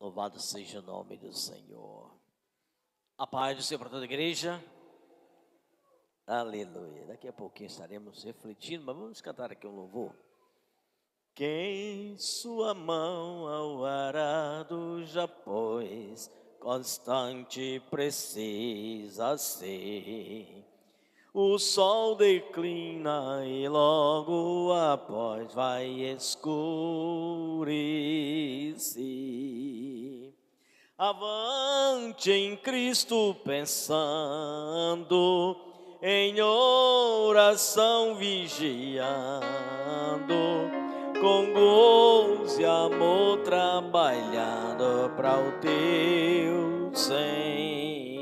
Louvado seja o nome do Senhor. A paz do Senhor para toda a igreja. Aleluia. Daqui a pouquinho estaremos refletindo, mas vamos cantar aqui um louvor. Quem sua mão ao arado já pôs, constante precisa ser. O sol declina e logo após vai escurecer. Avante em Cristo pensando, em oração vigiando, com gozo e amor trabalhando para o teu Senhor.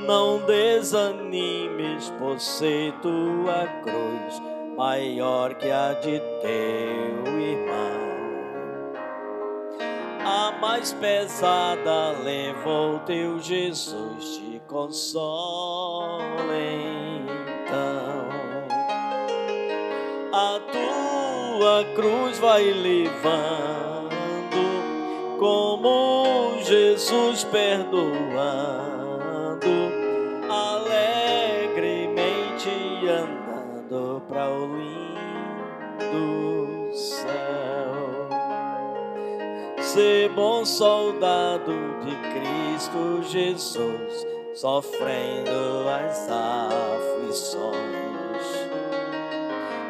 Não desanimes por ser tua cruz maior que a de teu irmão. A mais pesada levou teu Jesus, te consola então. A tua cruz vai levando, como Jesus perdoando, alegremente andando para o lindo céu. Ser bom soldado de Cristo Jesus, sofrendo as aflições,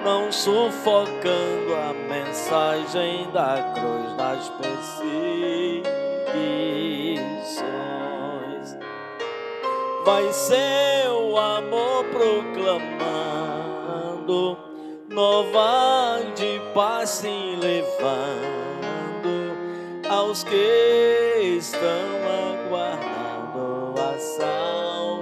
não sufocando a mensagem da cruz nas perseguições. Vai seu amor proclamando, nova de paz se levando aos que estão aguardando a salvação.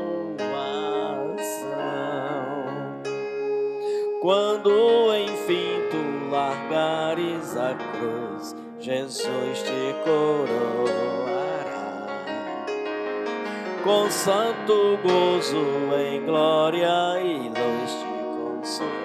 Quando enfim tu largares a cruz, Jesus te coroará com santo gozo em glória e luz te consumará.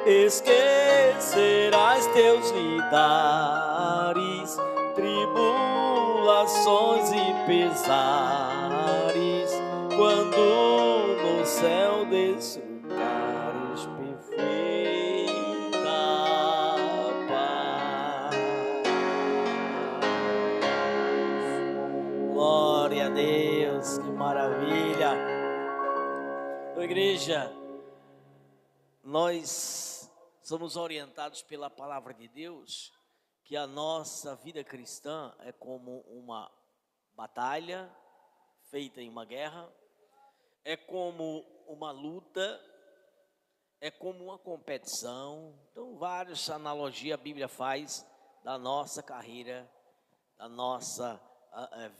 Esquecerás teus lidares, tribulações e pesares, quando no céu desfrutares perfeita paz. Glória a Deus, que maravilha. Igreja, nós somos orientados pela palavra de Deus que a nossa vida cristã é como uma batalha feita em uma guerra, é como uma luta, é como uma competição. Então, várias analogias a Bíblia faz da nossa carreira, da nossa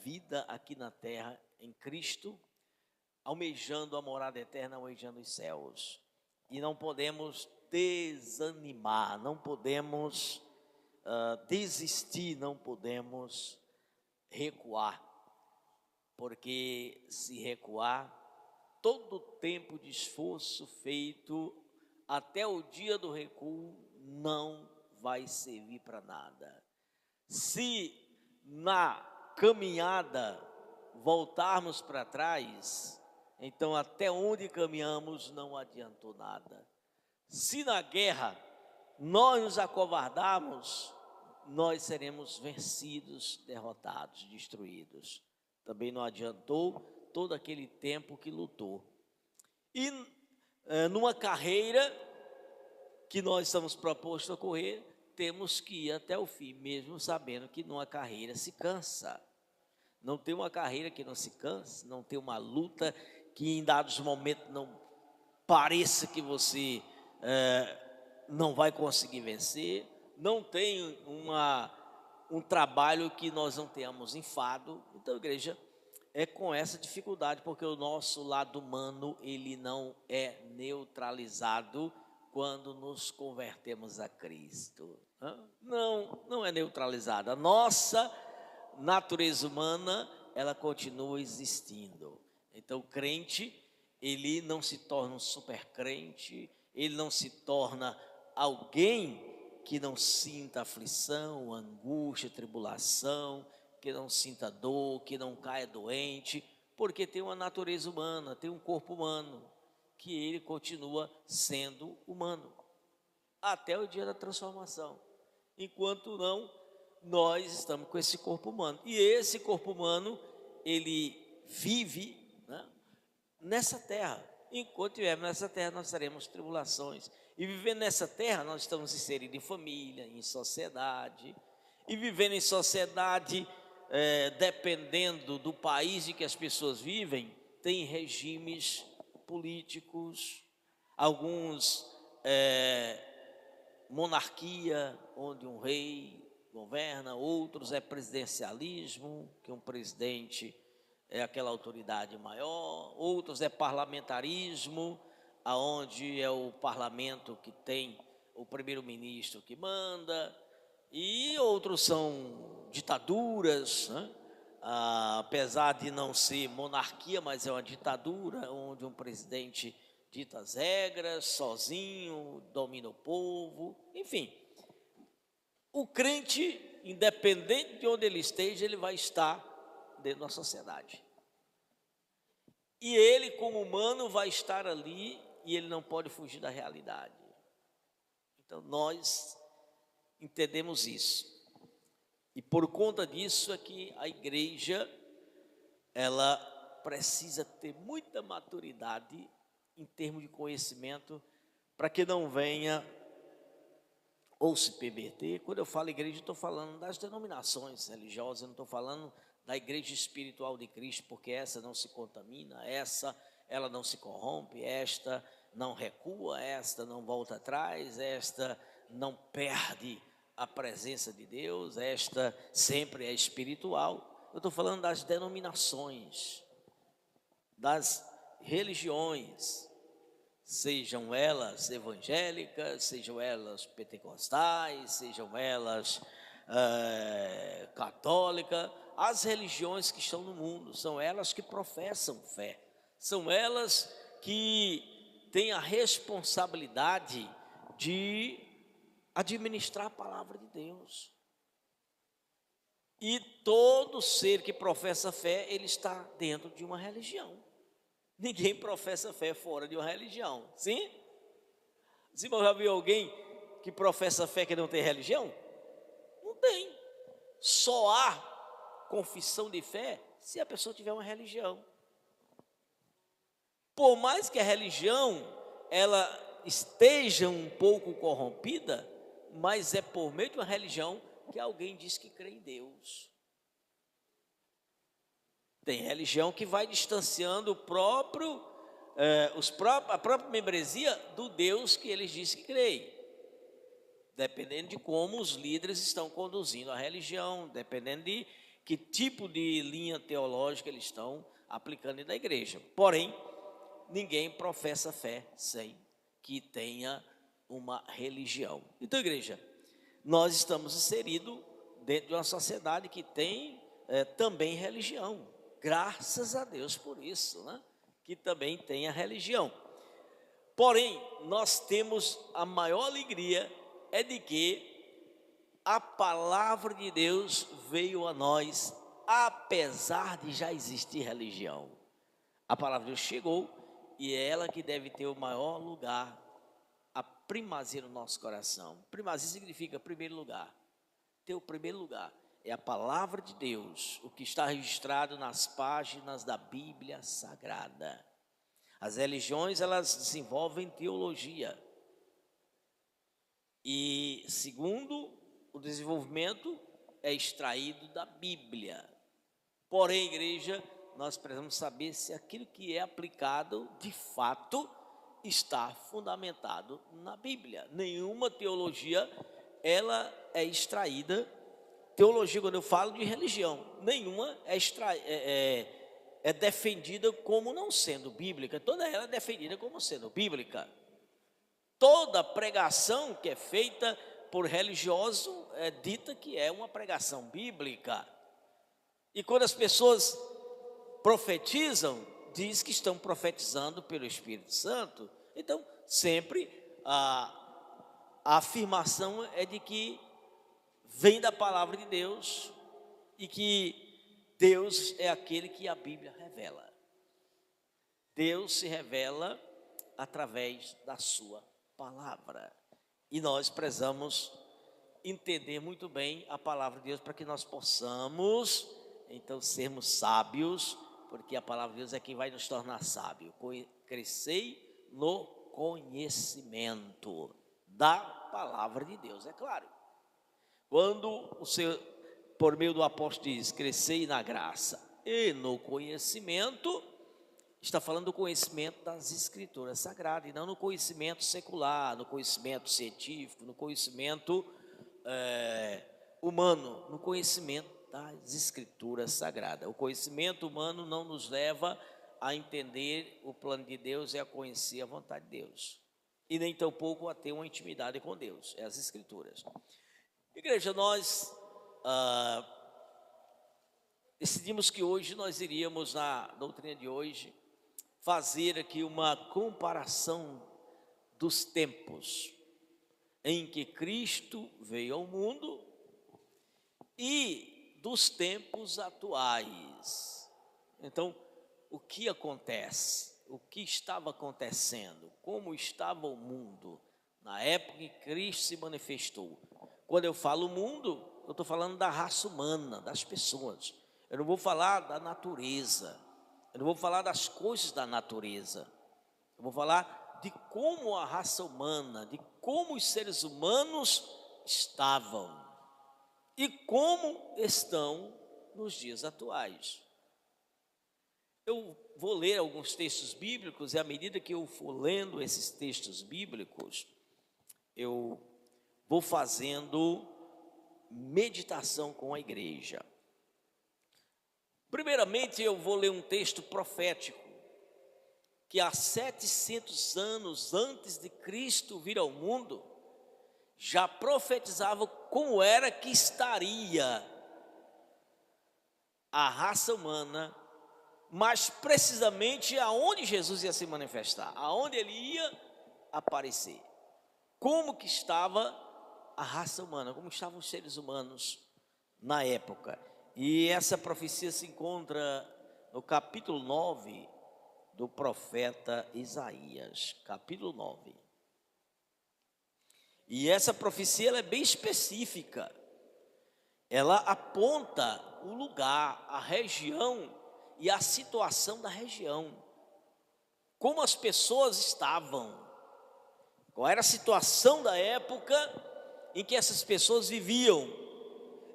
vida aqui na terra em Cristo, almejando a morada eterna, almejando os céus. E não podemos desanimar, não podemos desistir, não podemos recuar, porque se recuar, todo o tempo de esforço feito até o dia do recuo não vai servir para nada. Se na caminhada voltarmos para trás, então até onde caminhamos não adiantou nada. Se na guerra nós nos acovardarmos, nós seremos vencidos, derrotados, destruídos. Também não adiantou todo aquele tempo que lutou. E numa carreira que nós estamos propostos a correr, temos que ir até o fim, mesmo sabendo que numa carreira se cansa. Não tem uma carreira que não se canse, não tem uma luta que em dados momentos não pareça que você não vai conseguir vencer. Não tem um trabalho que nós não tenhamos enfado. Então, igreja, é com essa dificuldade, porque o nosso lado humano, ele não é neutralizado quando nos convertemos a Cristo. Não é neutralizado. A nossa natureza humana, ela continua existindo. Então, o crente, ele não se torna um super crente, ele não se torna alguém que não sinta aflição, angústia, tribulação, que não sinta dor, que não caia doente, porque tem uma natureza humana, tem um corpo humano, que ele continua sendo humano, até o dia da transformação. Enquanto não, nós estamos com esse corpo humano. E esse corpo humano, ele vive, né, nessa terra. Enquanto estivermos nessa terra, nós teremos tribulações. E vivendo nessa terra, nós estamos inseridos em família, em sociedade. E vivendo em sociedade, dependendo do país em que as pessoas vivem, tem regimes políticos, alguns monarquia, onde um rei governa, outros é presidencialismo, que um presidente é aquela autoridade maior, outros é parlamentarismo, aonde é o parlamento que tem o primeiro-ministro que manda, e outros são ditaduras, né? Apesar de não ser monarquia, mas é uma ditadura, onde um presidente dita as regras, sozinho, domina o povo, enfim. O crente, independente de onde ele esteja, ele vai estar dentro da sociedade. E ele, como humano, vai estar ali e ele não pode fugir da realidade. Então, nós entendemos isso. E por conta disso é que a igreja, ela precisa ter muita maturidade em termos de conhecimento, para que não venha ou se perverter. Quando eu falo igreja, eu estou falando das denominações religiosas, eu não estou falando da igreja espiritual de Cristo, porque essa não se contamina, essa ela não se corrompe, esta não recua, esta não volta atrás, esta não perde a presença de Deus, esta sempre é espiritual. Eu estou falando das denominações, das religiões, sejam elas evangélicas, sejam elas pentecostais, sejam elas católicas, as religiões que estão no mundo, são elas que professam fé, são elas que têm a responsabilidade de administrar a palavra de Deus. E todo ser que professa fé, ele está dentro de uma religião. Ninguém professa fé fora de uma religião, sim? Você já viu alguém que professa fé que não tem religião? Não tem. Só há confissão de fé se a pessoa tiver uma religião. Por mais que a religião ela esteja um pouco corrompida, mas é por meio de uma religião que alguém diz que crê em Deus. Tem religião que vai distanciando a própria membresia do Deus que eles dizem que creem, dependendo de como os líderes estão conduzindo a religião, dependendo de que tipo de linha teológica eles estão aplicando na igreja. Porém, ninguém professa fé sem que tenha uma religião. Então, igreja, nós estamos inseridos dentro de uma sociedade que tem também religião. Graças a Deus por isso, né? Que também tem a religião. Porém, nós temos a maior alegria é de que a palavra de Deus veio a nós, apesar de já existir religião. A palavra de Deus chegou e é ela que deve ter o maior lugar, a primazia no nosso coração. Primazia significa primeiro lugar. Ter o primeiro lugar é a palavra de Deus, o que está registrado nas páginas da Bíblia Sagrada. As religiões, elas desenvolvem teologia. E segundo o desenvolvimento é extraído da Bíblia. Porém, igreja, nós precisamos saber se aquilo que é aplicado, de fato, está fundamentado na Bíblia. Nenhuma teologia, ela é extraída. Teologia, quando eu falo de religião, nenhuma é defendida como não sendo bíblica. Toda ela é defendida como sendo bíblica. Toda pregação que é feita por religioso é dita que é uma pregação bíblica. E quando as pessoas profetizam, diz que estão profetizando pelo Espírito Santo. Então, sempre a afirmação é de que vem da palavra de Deus e que Deus é aquele que a Bíblia revela. Deus se revela através da sua palavra. E nós precisamos entender muito bem a palavra de Deus para que nós possamos, então, sermos sábios, porque a palavra de Deus é quem vai nos tornar sábios. Crescei no conhecimento da palavra de Deus, é claro. Quando o Senhor, por meio do apóstolo, diz: crescei na graça e no conhecimento, está falando do conhecimento das Escrituras Sagradas, e não no conhecimento secular, no conhecimento científico, no conhecimento humano, no conhecimento das Escrituras Sagradas. O conhecimento humano não nos leva a entender o plano de Deus e a conhecer a vontade de Deus, e nem tampouco a ter uma intimidade com Deus, é as Escrituras. Igreja, nós decidimos que hoje nós iríamos, na doutrina de hoje, fazer aqui uma comparação dos tempos em que Cristo veio ao mundo e dos tempos atuais. Então, o que acontece? O que estava acontecendo? Como estava o mundo na época em que Cristo se manifestou? Quando eu falo mundo, eu estou falando da raça humana, das pessoas. Eu não vou falar da natureza, eu não vou falar das coisas da natureza. Eu vou falar de como a raça humana, de como os seres humanos estavam e como estão nos dias atuais. Eu vou ler alguns textos bíblicos, e à medida que eu for lendo esses textos bíblicos, eu vou fazendo meditação com a igreja. Primeiramente, eu vou ler um texto profético, que há 700 anos antes de Cristo vir ao mundo, já profetizava como era que estaria a raça humana, mas precisamente aonde Jesus ia se manifestar, aonde ele ia aparecer, como que estava a raça humana, como estavam os seres humanos na época. E essa profecia se encontra no capítulo 9 do profeta Isaías, capítulo 9. E essa profecia ela é bem específica, ela aponta o lugar, a região e a situação da região, como as pessoas estavam, qual era a situação da época em que essas pessoas viviam.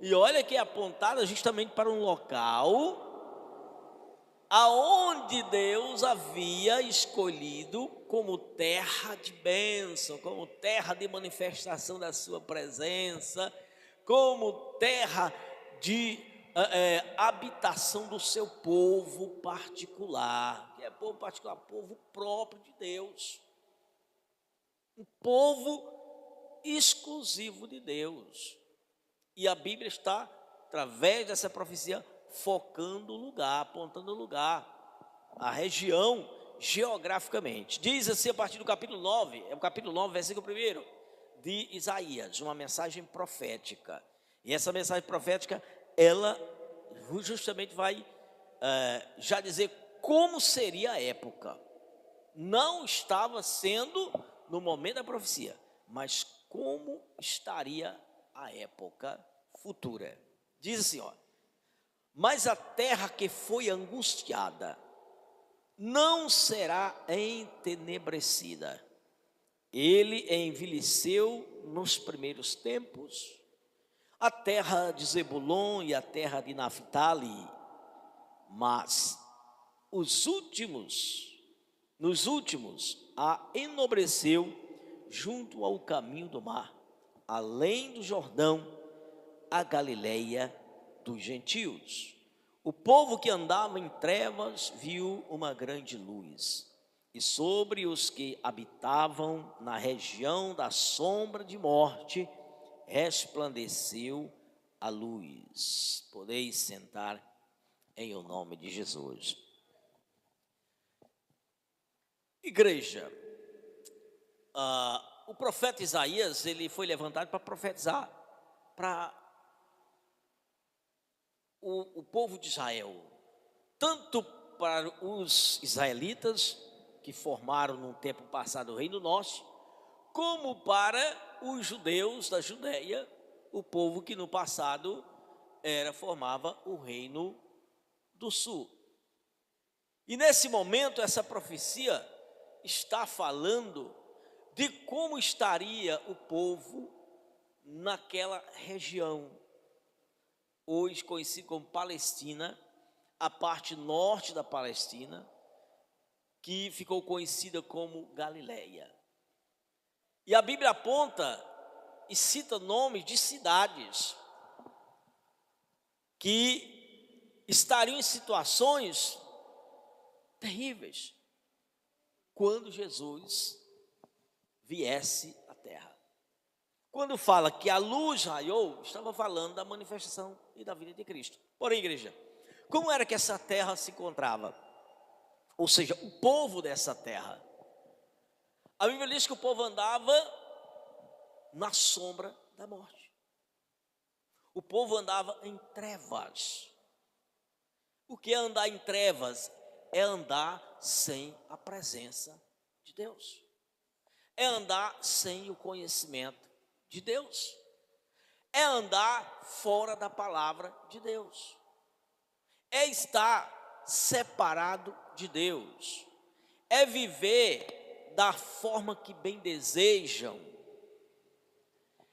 E olha que é apontada justamente para um local aonde Deus havia escolhido como terra de bênção, como terra de manifestação da sua presença, como terra de habitação do seu povo particular. Que é povo particular? Povo próprio de Deus, um povo exclusivo de Deus. E a Bíblia está, através dessa profecia, focando o lugar, apontando o lugar, a região geograficamente. Diz assim a partir do capítulo 9, é o capítulo 9, versículo 1 de Isaías, uma mensagem profética. E essa mensagem profética, ela justamente vai já dizer como seria a época. Não estava sendo no momento da profecia, mas como estaria a época futura. Diz assim, ó: mas a terra que foi angustiada não será entenebrecida. Ele envelheceu nos primeiros tempos. A terra de Zebulon e a terra de Naphtali, mas nos últimos a enobreceu junto ao caminho do mar, além do Jordão, a Galileia dos gentios. O povo que andava em trevas viu uma grande luz, e sobre os que habitavam na região da sombra de morte resplandeceu a luz. Podeis sentar em o nome de Jesus. Igreja, o profeta Isaías, ele foi levantado para profetizar para o povo de Israel, tanto para os israelitas, que formaram no tempo passado o Reino Norte, como para os judeus da Judéia, o povo que no passado formava o Reino do Sul. E nesse momento, essa profecia está falando de como estaria o povo naquela região, hoje conhecido como Palestina, a parte norte da Palestina, que ficou conhecida como Galileia. E a Bíblia aponta e cita nomes de cidades que estariam em situações terríveis quando Jesus viesse à terra. Quando fala que a luz raiou, estava falando da manifestação e da vida de Cristo. Porém, igreja, como era que essa terra se encontrava? Ou seja, o povo dessa terra. A Bíblia diz que o povo andava na sombra da morte. O povo andava em trevas. O que é andar em trevas? É andar sem a presença de Deus. É andar sem o conhecimento de Deus. É andar fora da palavra de Deus. É estar separado de Deus. É viver da forma que bem desejam.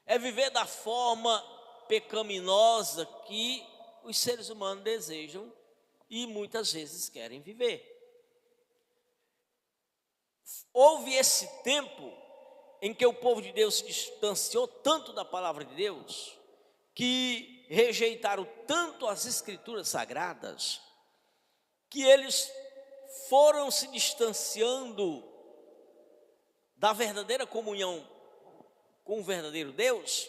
É viver da forma pecaminosa que os seres humanos desejam e muitas vezes querem viver. Houve esse tempo em que o povo de Deus se distanciou tanto da palavra de Deus, que rejeitaram tanto as escrituras sagradas, que eles foram se distanciando da verdadeira comunhão com o verdadeiro Deus,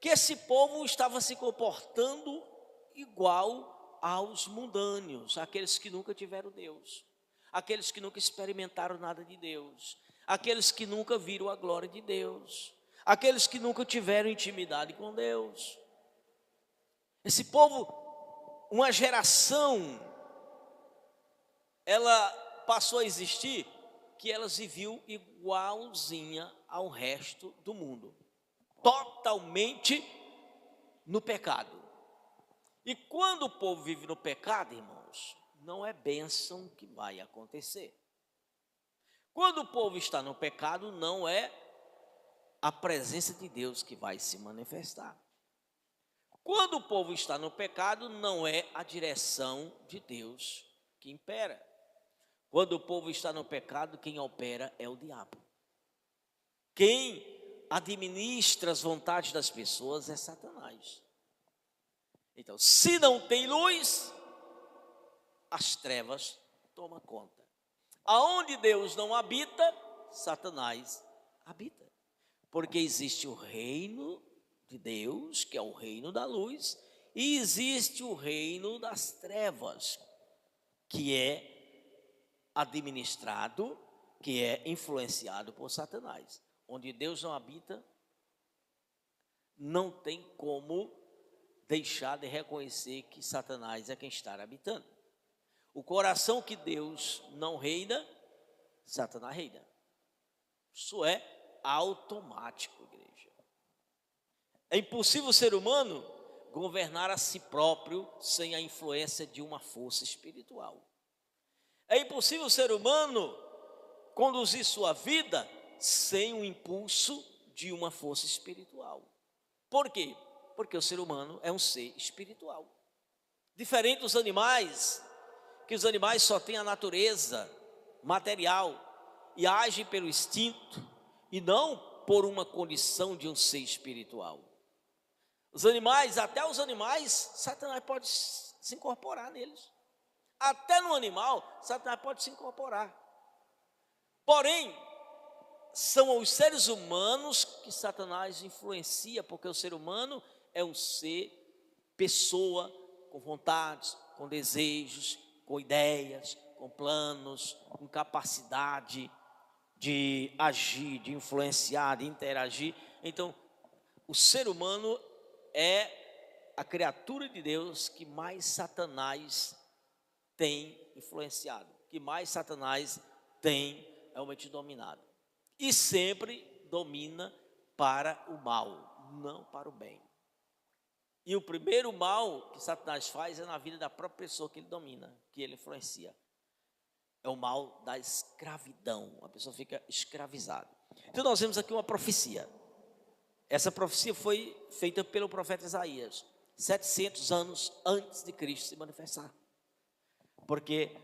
que esse povo estava se comportando igual aos mundâneos, aqueles que nunca tiveram Deus, aqueles que nunca experimentaram nada de Deus, aqueles que nunca viram a glória de Deus, aqueles que nunca tiveram intimidade com Deus. Esse povo, uma geração, ela passou a existir que ela se viu igualzinha ao resto do mundo, totalmente no pecado. E quando o povo vive no pecado, irmãos, não é bênção que vai acontecer. Quando o povo está no pecado, não é a presença de Deus que vai se manifestar. Quando o povo está no pecado, não é a direção de Deus que impera. Quando o povo está no pecado, quem opera é o diabo. Quem administra as vontades das pessoas é Satanás. Então, se não tem luz, as trevas tomam conta. Aonde Deus não habita, Satanás habita. Porque existe o reino de Deus, que é o reino da luz, e existe o reino das trevas, que é administrado, que é influenciado por Satanás. Onde Deus não habita, não tem como deixar de reconhecer que Satanás é quem está habitando. O coração que Deus não reina, Satanás reina. Isso é automático, igreja. É impossível o ser humano governar a si próprio sem a influência de uma força espiritual. É impossível o ser humano conduzir sua vida sem o impulso de uma força espiritual. Por quê? Porque o ser humano é um ser espiritual. Diferente dos animais, que os animais só têm a natureza material e agem pelo instinto e não por uma condição de um ser espiritual. Os animais, até os animais, Satanás pode se incorporar neles. Até no animal, Satanás pode se incorporar. Porém, são os seres humanos que Satanás influencia, porque o ser humano é um ser, pessoa, com vontades, com desejos, com ideias, com planos, com capacidade de agir, de influenciar, de interagir. Então, o ser humano é a criatura de Deus que mais Satanás tem influenciado, que mais Satanás tem realmente dominado. E sempre domina para o mal, não para o bem. E o primeiro mal que Satanás faz é na vida da própria pessoa que ele domina, que ele influencia. É o mal da escravidão, a pessoa fica escravizada. Então nós vemos aqui uma profecia. Essa profecia foi feita pelo profeta Isaías, 700 anos antes de Cristo se manifestar. Porque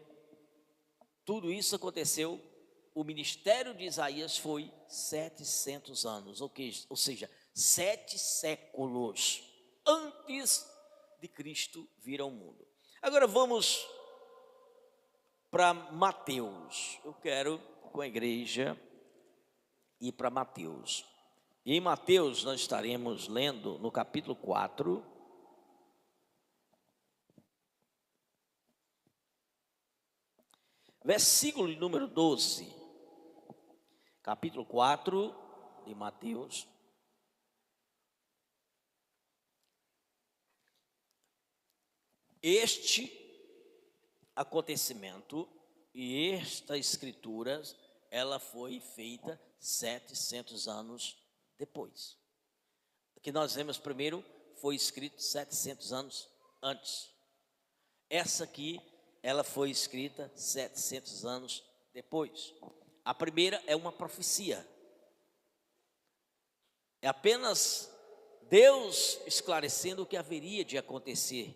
tudo isso aconteceu, o ministério de Isaías foi 700 anos, ou seja, 7 séculos antes de Cristo vir ao mundo. Agora vamos para Mateus. Eu quero, com a igreja, ir para Mateus. E em Mateus nós estaremos lendo no capítulo 4, versículo de número 12. Capítulo 4 de Mateus. Este acontecimento e esta escritura, ela foi feita 700 anos depois. O que nós vemos primeiro foi escrito 700 anos antes. Essa aqui, ela foi escrita 700 anos depois. A primeira é uma profecia. É apenas Deus esclarecendo o que haveria de acontecer,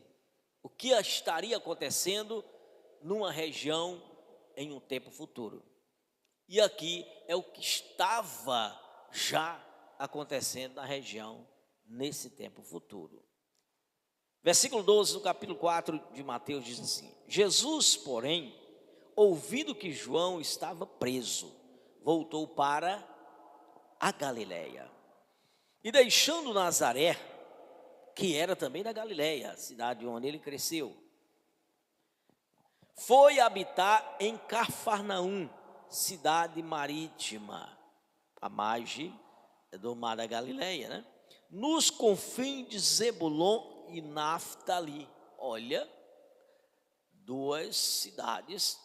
o que estaria acontecendo numa região em um tempo futuro. E aqui é o que estava já acontecendo na região nesse tempo futuro. Versículo 12 do capítulo 4 de Mateus diz assim: Jesus, porém, ouvindo que João estava preso, voltou para a Galileia. E deixando Nazaré, que era também da Galileia, a cidade onde ele cresceu, foi habitar em Cafarnaum, cidade marítima, a margem do mar da Galileia, né? Nos confins de Zebulon e Naftali. Olha, duas cidades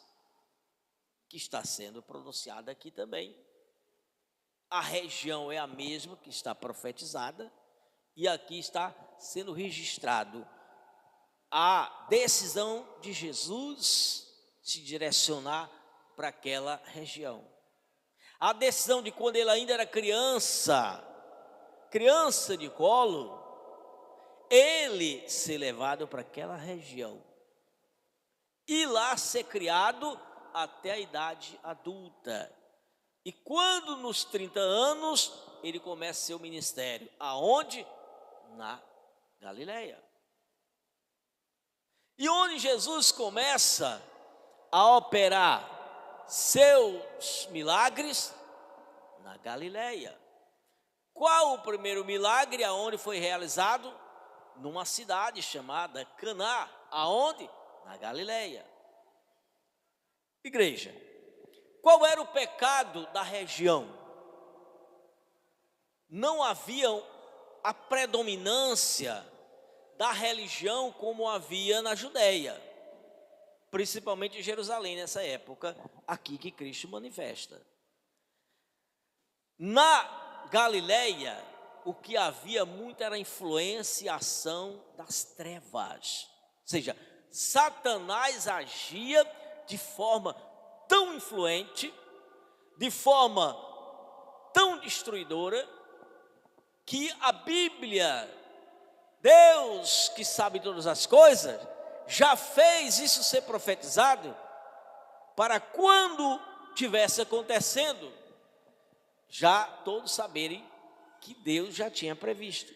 que está sendo pronunciada aqui também. A região é a mesma que está profetizada, e aqui está sendo registrado a decisão de Jesus se direcionar para aquela região. A decisão de quando ele ainda era criança de colo, ele ser levado para aquela região e lá ser criado até a idade adulta. E quando nos 30 anos, ele começa seu ministério. Aonde? Na Galileia. E onde Jesus começa a operar seus milagres? Na Galileia. Qual o primeiro milagre aonde foi realizado? Numa cidade chamada Caná. Aonde? Na Galileia. Igreja, qual era o pecado da região? Não havia a predominância da religião como havia na Judéia, principalmente em Jerusalém, nessa época aqui que Cristo manifesta. Na Galileia, o que havia muito era a influência e a ação das trevas. Ou seja, Satanás agia de forma tão influente, de forma tão destruidora, que a Bíblia, Deus que sabe todas as coisas, já fez isso ser profetizado, para quando tivesse acontecendo, já todos saberem que Deus já tinha previsto,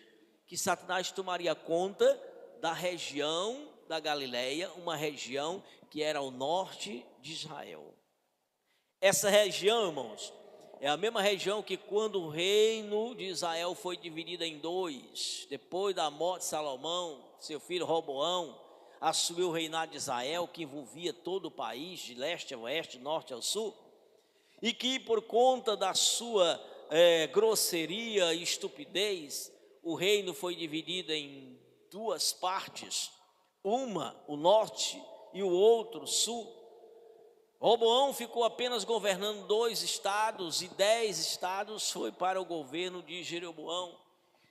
que Satanás tomaria conta da região da Galileia, uma região que era ao norte de Israel. Essa região, irmãos, é a mesma região que quando o reino de Israel foi dividido em dois, depois da morte de Salomão, seu filho Roboão assumiu o reinado de Israel, que envolvia todo o país, de leste a oeste, norte ao sul. e que por conta da sua grosseria e estupidez, o reino foi dividido em duas partes, uma o norte e o outro o sul. Roboão ficou apenas governando 2 estados e 10 estados foi para o governo de Jeroboão.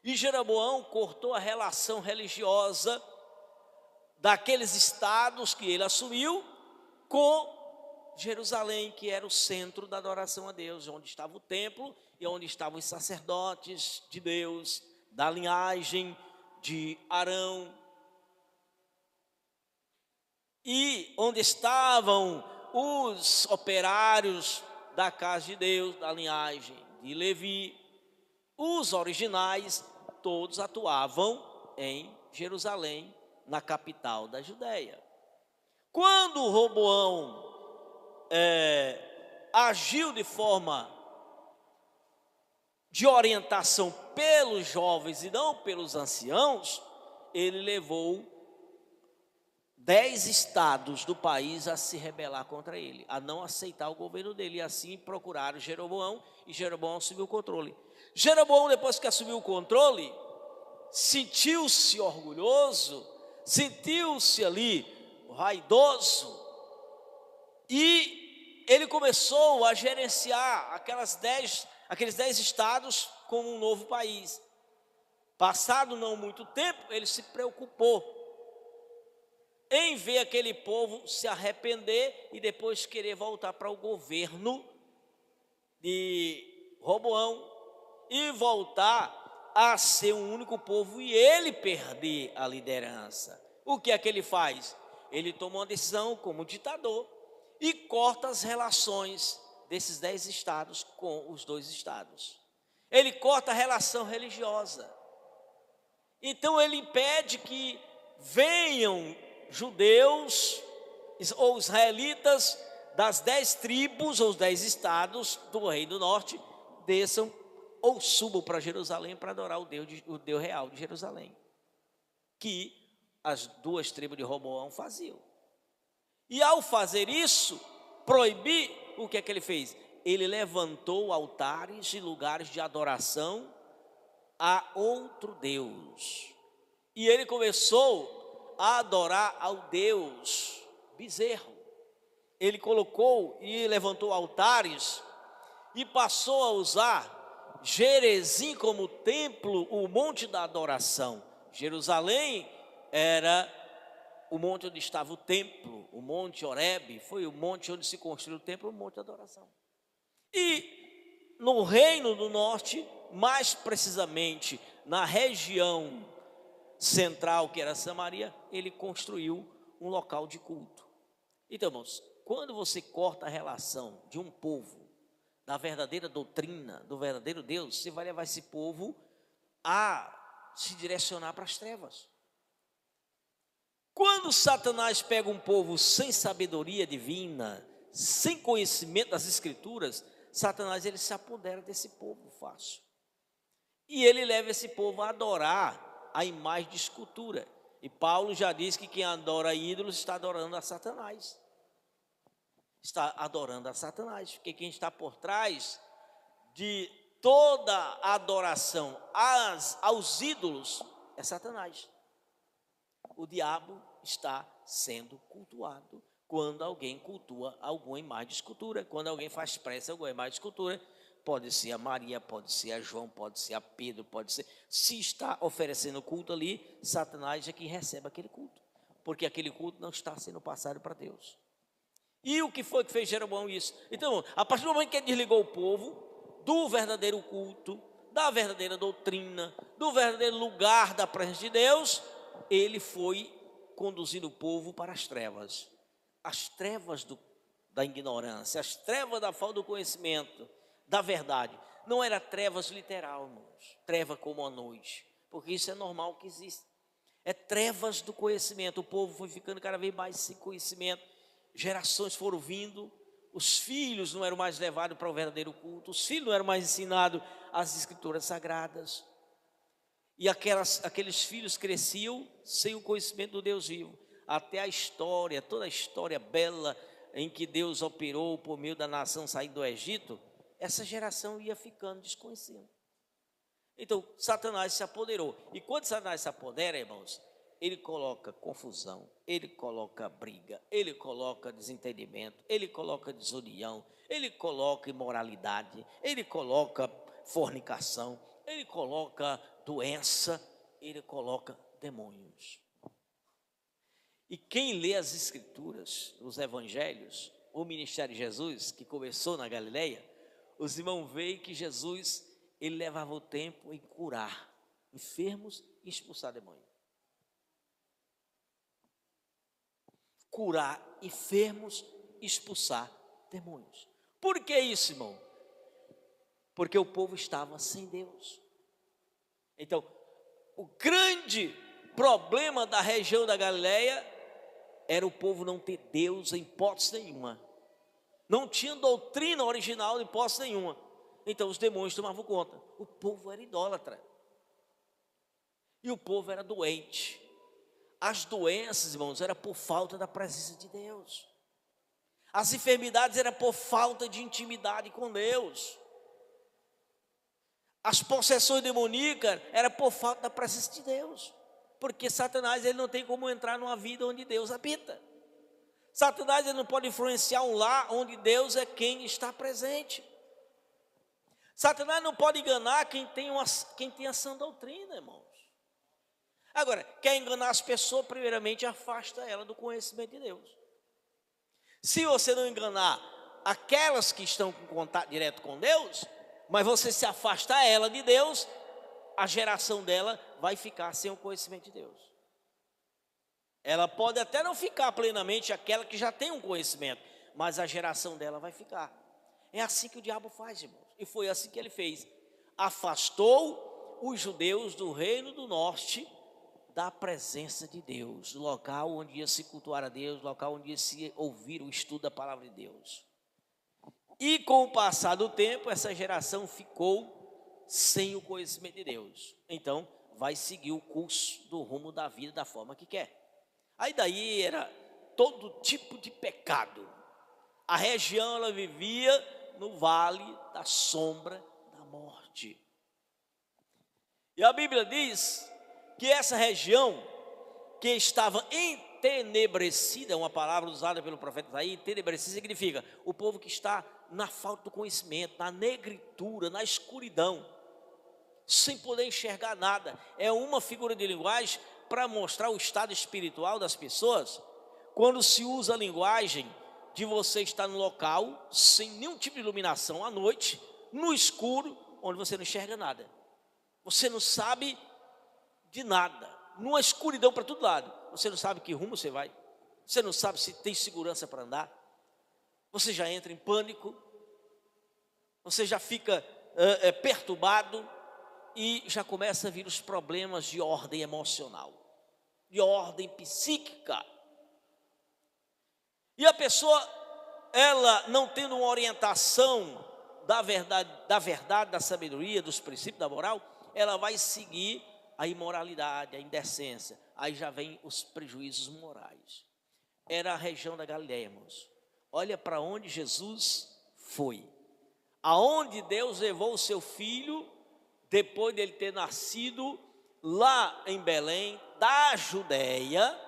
E Jeroboão cortou a relação religiosa daqueles estados que ele assumiu com Jerusalém, que era o centro da adoração a Deus, onde estava o templo e onde estavam os sacerdotes de Deus, da linhagem de Arão, e onde estavam os operários da casa de Deus, da linhagem de Levi. Os originais todos atuavam em Jerusalém, na capital da Judéia. Quando Roboão agiu de forma de orientação pelos jovens e não pelos anciãos, ele levou 10 estados do país a se rebelar contra ele, a não aceitar o governo dele, e assim procuraram Jeroboão, e Jeroboão assumiu o controle. Jeroboão, depois que assumiu o controle, sentiu-se orgulhoso, sentiu-se ali vaidoso, e ele começou a gerenciar aqueles 10 estados como um novo país. Passado não muito tempo, ele se preocupou em ver aquele povo se arrepender e depois querer voltar para o governo de Roboão e voltar a ser um único povo e ele perder a liderança. O que é que ele faz? Ele toma uma decisão como ditador e corta as relações desses 10 estados com os 2 estados. Ele corta a relação religiosa. Então ele impede que venham judeus ou israelitas das 10 tribos ou os 10 estados do Reino do Norte desçam ou subam para Jerusalém para adorar o Deus real de Jerusalém, que as 2 tribos de Roboão faziam. E ao fazer isso, proibir, o que é que ele fez? Ele levantou altares e lugares de adoração a outro Deus. E ele começou a adorar ao Deus bezerro. Ele colocou e levantou altares e passou a usar Gerezim como templo, o monte da adoração. Jerusalém era o monte onde estava o templo, o monte Horebe, foi o monte onde se construiu o templo, o monte da adoração. E no Reino do Norte, mais precisamente na região central, que era Samaria, ele construiu um local de culto. Então, irmãos, quando você corta a relação de um povo, da verdadeira doutrina, do verdadeiro Deus, você vai levar esse povo a se direcionar para as trevas. Quando Satanás pega um povo sem sabedoria divina, sem conhecimento das Escrituras, Satanás ele se apodera desse povo fácil. E ele leva esse povo a adorar a imagem de escultura. E Paulo já diz que quem adora ídolos está adorando a Satanás. Está adorando a Satanás, porque quem está por trás de toda a adoração aos ídolos é Satanás. O diabo está sendo cultuado quando alguém cultua alguma imagem de escultura, quando alguém faz prece a alguma imagem de escultura. Pode ser a Maria, pode ser a João, pode ser a Pedro, pode ser. Se está oferecendo culto ali, Satanás é quem recebe aquele culto, porque aquele culto não está sendo passado para Deus. E o que foi que fez Jeroboão isso? Então, a partir do momento que ele desligou o povo do verdadeiro culto, da verdadeira doutrina, do verdadeiro lugar da presença de Deus, ele foi conduzindo o povo para as trevas da ignorância, as trevas da falta do conhecimento, da verdade. Não era trevas literal, irmãos, treva como a noite, porque isso é normal que existe. É trevas do conhecimento. O povo foi ficando cada vez mais sem conhecimento, gerações foram vindo, os filhos não eram mais levados para o verdadeiro culto, os filhos não eram mais ensinados as escrituras sagradas, e aqueles filhos cresciam sem o conhecimento do Deus vivo. Até a história, toda a história bela em que Deus operou por meio da nação sair do Egito, essa geração ia ficando desconhecida. Então, Satanás se apoderou. E quando Satanás se apodera, irmãos, ele coloca confusão, ele coloca briga, ele coloca desentendimento, ele coloca desunião, ele coloca imoralidade, ele coloca fornicação, ele coloca doença, ele coloca demônios. E quem lê as Escrituras, os Evangelhos, o ministério de Jesus, que começou na Galileia, os irmãos veem que Jesus, ele levava o tempo em curar enfermos e expulsar demônios. Curar enfermos e expulsar demônios. Por que isso, irmão? Porque o povo estava sem Deus. Então, o grande problema da região da Galileia era o povo não ter Deus em hipótese nenhuma. Não tinha doutrina original em hipótese nenhuma. Então os demônios tomavam conta. O povo era idólatra. E o povo era doente. As doenças, irmãos, era por falta da presença de Deus. As enfermidades era por falta de intimidade com Deus. As possessões demoníacas era por falta da presença de Deus. Porque Satanás, ele não tem como entrar numa vida onde Deus habita. Satanás, ele não pode influenciar um lar onde Deus é quem está presente. Satanás não pode enganar quem tem a sã doutrina, irmãos. Agora, quer enganar as pessoas, primeiramente afasta ela do conhecimento de Deus. Se você não enganar aquelas que estão com contato direto com Deus, mas você se afastar ela de Deus, a geração dela vai ficar sem o conhecimento de Deus. Ela pode até não ficar plenamente aquela que já tem um conhecimento, mas a geração dela vai ficar. É assim que o diabo faz, irmãos. E foi assim que ele fez. Afastou os judeus do reino do norte da presença de Deus, do local onde ia se cultuar a Deus, do local onde ia se ouvir o estudo da palavra de Deus. E com o passar do tempo, essa geração ficou sem o conhecimento de Deus. Então, vai seguir o curso do rumo da vida da forma que quer. Aí daí era todo tipo de pecado. A região, ela vivia no vale da sombra da morte. E a Bíblia diz que essa região que estava entenebrecida, uma palavra usada pelo profeta Isaías, entenebrecida significa o povo que está na falta do conhecimento, na negritura, na escuridão, sem poder enxergar nada. É uma figura de linguagem para mostrar o estado espiritual das pessoas. Quando se usa a linguagem de você estar no local sem nenhum tipo de iluminação à noite, no escuro, onde você não enxerga nada, você não sabe de nada, numa escuridão para todo lado, você não sabe que rumo você vai, você não sabe se tem segurança para andar, você já entra em pânico, você já fica perturbado e já começa a vir os problemas de ordem emocional, de ordem psíquica. E a pessoa, ela não tendo uma orientação da verdade, da sabedoria, dos princípios da moral, ela vai seguir a imoralidade, a indecência. Aí já vem os prejuízos morais. Era a região da Galileia, irmãos. Olha para onde Jesus foi. Aonde Deus levou o seu filho, depois dele ter nascido lá em Belém, da Judéia,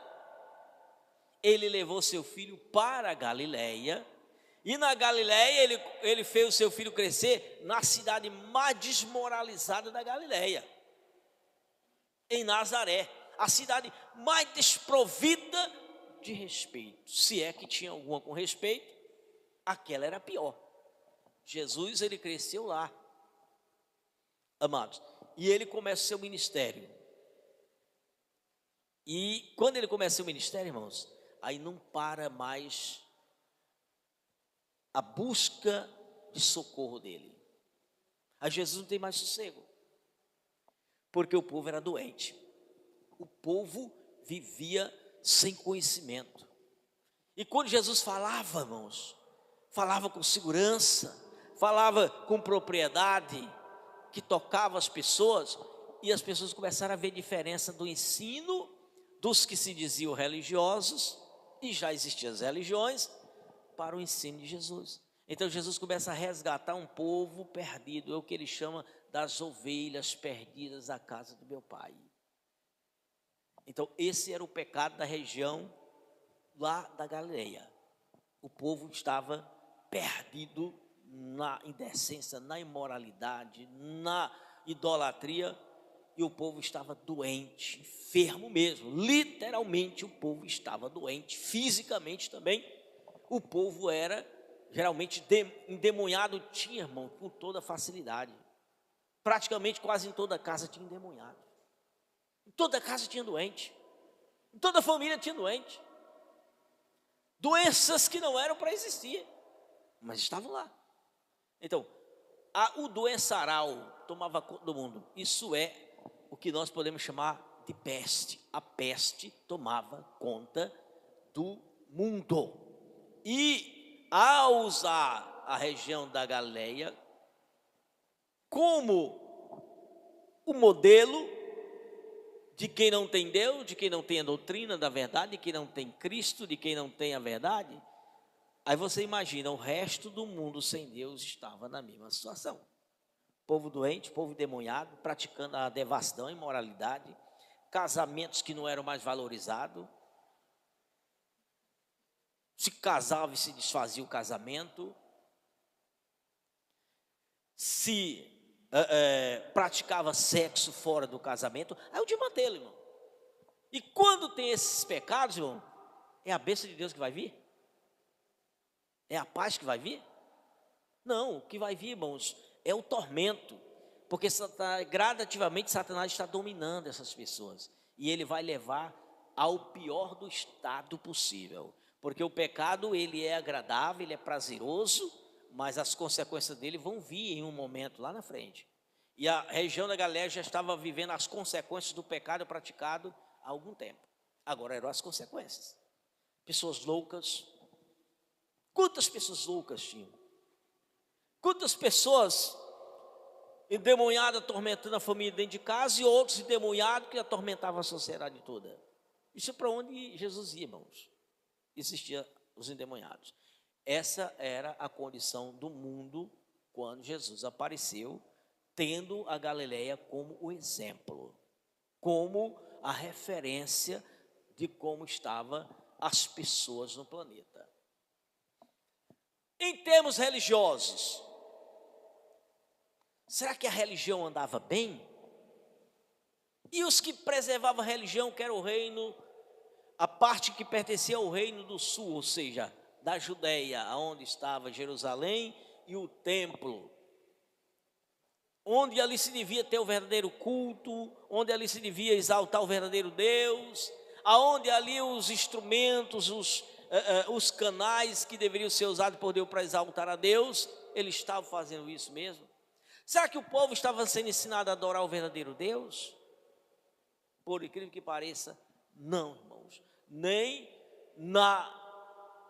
ele levou seu filho para a Galileia, e na Galileia ele fez o seu filho crescer na cidade mais desmoralizada da Galileia, em Nazaré, a cidade mais desprovida de respeito, se é que tinha alguma com respeito, aquela era pior. Jesus, ele cresceu lá, amados, e ele começa o seu ministério. E quando ele começa o seu ministério, irmãos, aí não para mais a busca de socorro dele. Aí Jesus não tem mais sossego, porque o povo era doente, o povo vivia sem conhecimento. E quando Jesus falava, irmãos, falava com segurança, falava com propriedade, que tocava as pessoas, e as pessoas começaram a ver diferença do ensino dos que se diziam religiosos, e já existiam as religiões, para o ensino de Jesus. Então Jesus começa a resgatar um povo perdido, é o que ele chama das ovelhas perdidas da casa do meu pai. Então esse era o pecado da região lá da Galileia. O povo estava perdido na indecência, na imoralidade, na idolatria, e o povo estava doente, enfermo mesmo, literalmente o povo estava doente, fisicamente também. O povo era geralmente endemoniado, tinha, irmão, com toda facilidade. Praticamente quase em toda casa tinha endemoniado. Em toda casa tinha doente. Em toda família tinha doente. Doenças que não eram para existir, mas estavam lá. Então, o doençaral tomava conta do mundo. Isso é o que nós podemos chamar de peste. A peste tomava conta do mundo. E ao usar a região da Galileia como o modelo de quem não tem Deus, de quem não tem a doutrina da verdade, de quem não tem Cristo, de quem não tem a verdade, aí você imagina, o resto do mundo sem Deus estava na mesma situação. Povo doente, povo endemoniado, praticando a devassidão, a imoralidade, casamentos que não eram mais valorizados, se casava e se desfazia o casamento, se praticava sexo fora do casamento, aí o dia mantê-lo, irmão. E quando tem esses pecados, irmão, é a bênção de Deus que vai vir? É a paz que vai vir? Não, o que vai vir, irmãos, é o tormento, porque gradativamente Satanás está dominando essas pessoas, e ele vai levar ao pior do estado possível, porque o pecado, ele é agradável, ele é prazeroso, mas as consequências dele vão vir em um momento lá na frente. E a região da Galileia já estava vivendo as consequências do pecado praticado há algum tempo. Agora eram as consequências. Pessoas loucas. Quantas pessoas loucas tinham? Quantas pessoas endemoniadas atormentando a família dentro de casa e outros endemoniados que atormentavam a sociedade toda. Isso é para onde Jesus ia, irmãos. Existiam os endemoniados. Essa era a condição do mundo quando Jesus apareceu, tendo a Galileia como o exemplo, como a referência de como estavam as pessoas no planeta. Em termos religiosos, será que a religião andava bem? E os que preservavam a religião, que era o reino, a parte que pertencia ao reino do sul, ou seja, da Judeia, onde estava Jerusalém e o templo, onde ali se devia ter o verdadeiro culto, onde ali se devia exaltar o verdadeiro Deus, aonde ali os instrumentos, os canais que deveriam ser usados por Deus para exaltar a Deus, eles estavam fazendo isso mesmo? Será que o povo estava sendo ensinado a adorar o verdadeiro Deus? Por incrível que pareça, não, irmãos, nem na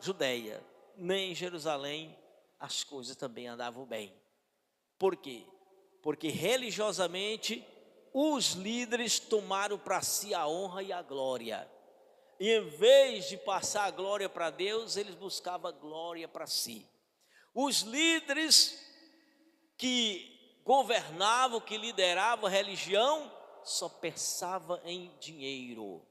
Judeia, nem em Jerusalém, as coisas também andavam bem. Por quê? Porque religiosamente os líderes tomaram para si a honra e a glória. E em vez de passar a glória para Deus, eles buscavam a glória para si. Os líderes que governavam, que lideravam a religião, só pensavam em dinheiro,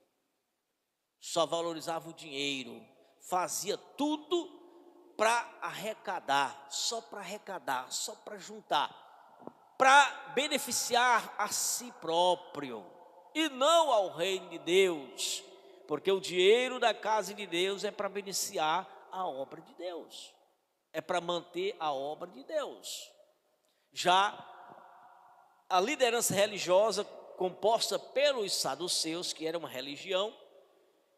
só valorizavam o dinheiro, fazia tudo para arrecadar, só para juntar, para beneficiar a si próprio e não ao reino de Deus, porque o dinheiro da casa de Deus é para beneficiar a obra de Deus, é para manter a obra de Deus. Já a liderança religiosa composta pelos saduceus, que era uma religião,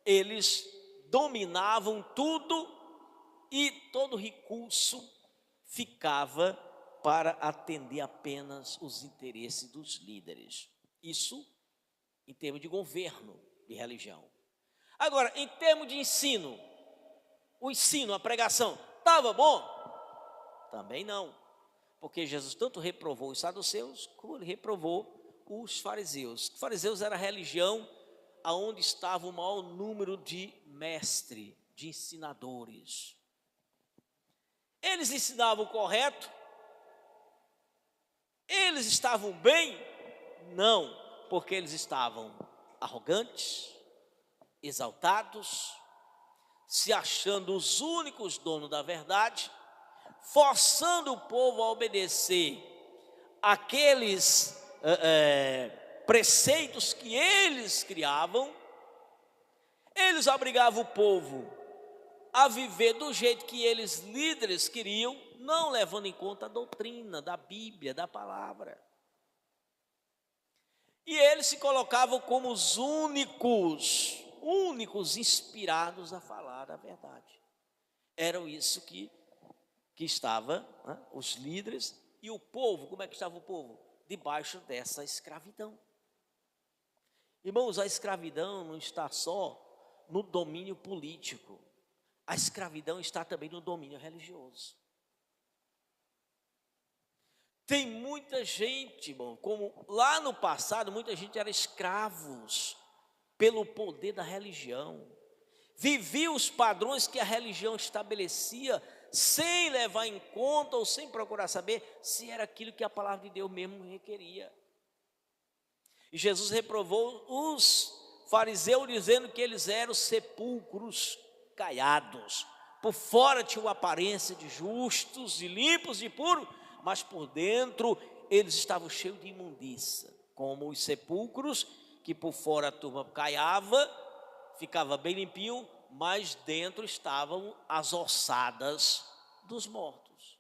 eles dominavam tudo e todo recurso ficava para atender apenas os interesses dos líderes. Isso em termos de governo de religião. Agora, em termos de ensino, o ensino, a pregação, estava bom? Também não, porque Jesus tanto reprovou os saduceus, como ele reprovou os fariseus. Os fariseus era a religião aonde estava o maior número de mestres, de ensinadores. Eles ensinavam o correto? Eles estavam bem? Não, porque eles estavam arrogantes, exaltados, se achando os únicos donos da verdade, forçando o povo a obedecer aqueles preceitos que eles criavam. Eles obrigavam o povo a viver do jeito que eles, líderes, queriam, não levando em conta a doutrina da Bíblia, da palavra. E eles se colocavam como os únicos inspirados a falar a verdade. Era isso que estava, né, os líderes e o povo. Como é que estava o povo? Debaixo dessa escravidão. Irmãos, a escravidão não está só no domínio político. A escravidão está também no domínio religioso. Tem muita gente, irmão, como lá no passado, muita gente era escravos pelo poder da religião. Vivia os padrões que a religião estabelecia, sem levar em conta ou sem procurar saber se era aquilo que a palavra de Deus mesmo requeria. E Jesus reprovou os fariseus, dizendo que eles eram sepulcros caiados. Por fora tinham uma aparência de justos, de limpos, de puros, mas por dentro eles estavam cheios de imundícia, como os sepulcros, que por fora a turma caiava, ficava bem limpinho, mas dentro estavam as ossadas dos mortos.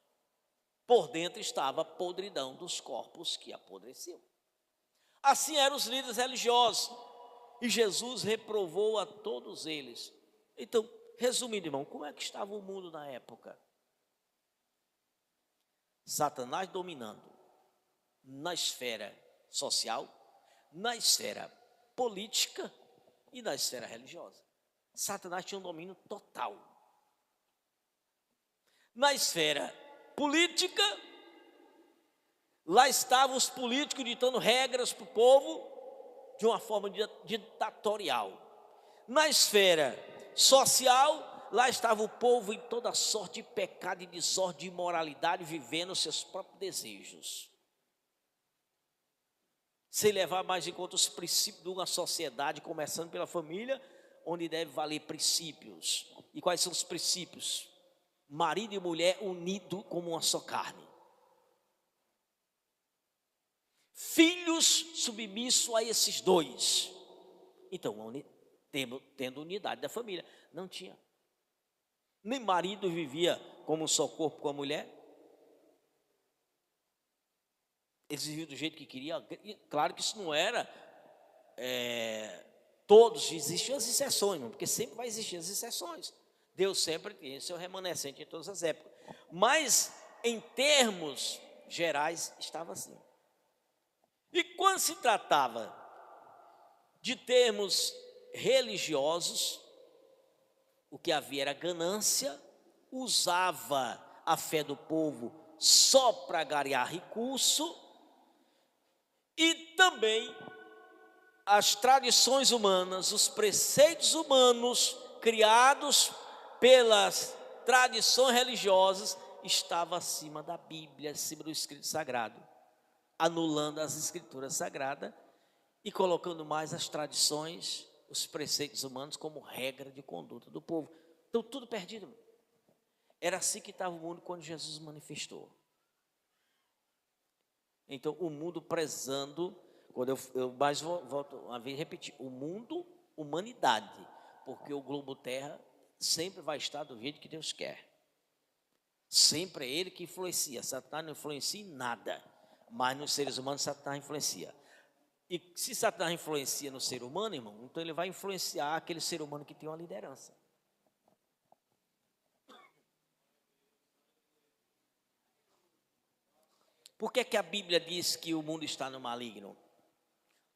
Por dentro estava a podridão dos corpos que apodreciam. Assim eram os líderes religiosos, e Jesus reprovou a todos eles. Então, resumindo, irmão, como é que estava o mundo na época? Satanás dominando na esfera social, na esfera política e na esfera religiosa. Satanás tinha um domínio total. Na esfera política, lá estavam os políticos ditando regras para o povo de uma forma ditatorial. Na esfera social, lá estava o povo em toda sorte de pecado e desordem, de imoralidade, vivendo os seus próprios desejos, sem levar mais em conta os princípios de uma sociedade, começando pela família, onde deve valer princípios. E quais são os princípios? Marido e mulher unidos como uma só carne. Filhos submissos a esses dois. Então, tendo unidade da família. Não tinha. Nem marido vivia como um só corpo com a mulher. Eles viviam do jeito que queriam. Claro que isso não era todos, existiam as exceções, porque sempre vai existir as exceções. Deus sempre tem seu remanescente em todas as épocas. Mas, em termos gerais, estava assim. E quando se tratava de termos religiosos, o que havia era ganância, usava a fé do povo só para garear recurso, e também as tradições humanas, os preceitos humanos criados pelas tradições religiosas, estavam acima da Bíblia, acima do Escrito Sagrado, anulando as Escrituras Sagradas e colocando mais as tradições, os preceitos humanos como regra de conduta do povo. Então, tudo perdido. Era assim que estava o mundo quando Jesus manifestou. Então, o mundo prezando, quando eu mais volto uma vez repetir, o mundo, humanidade, porque o globo terra sempre vai estar do jeito que Deus quer. Sempre é Ele que influencia. Satanás não influencia em nada, mas nos seres humanos Satanás influencia. E se Satanás influencia no ser humano, irmão, então ele vai influenciar aquele ser humano que tem uma liderança. Por que a Bíblia diz que o mundo está no maligno?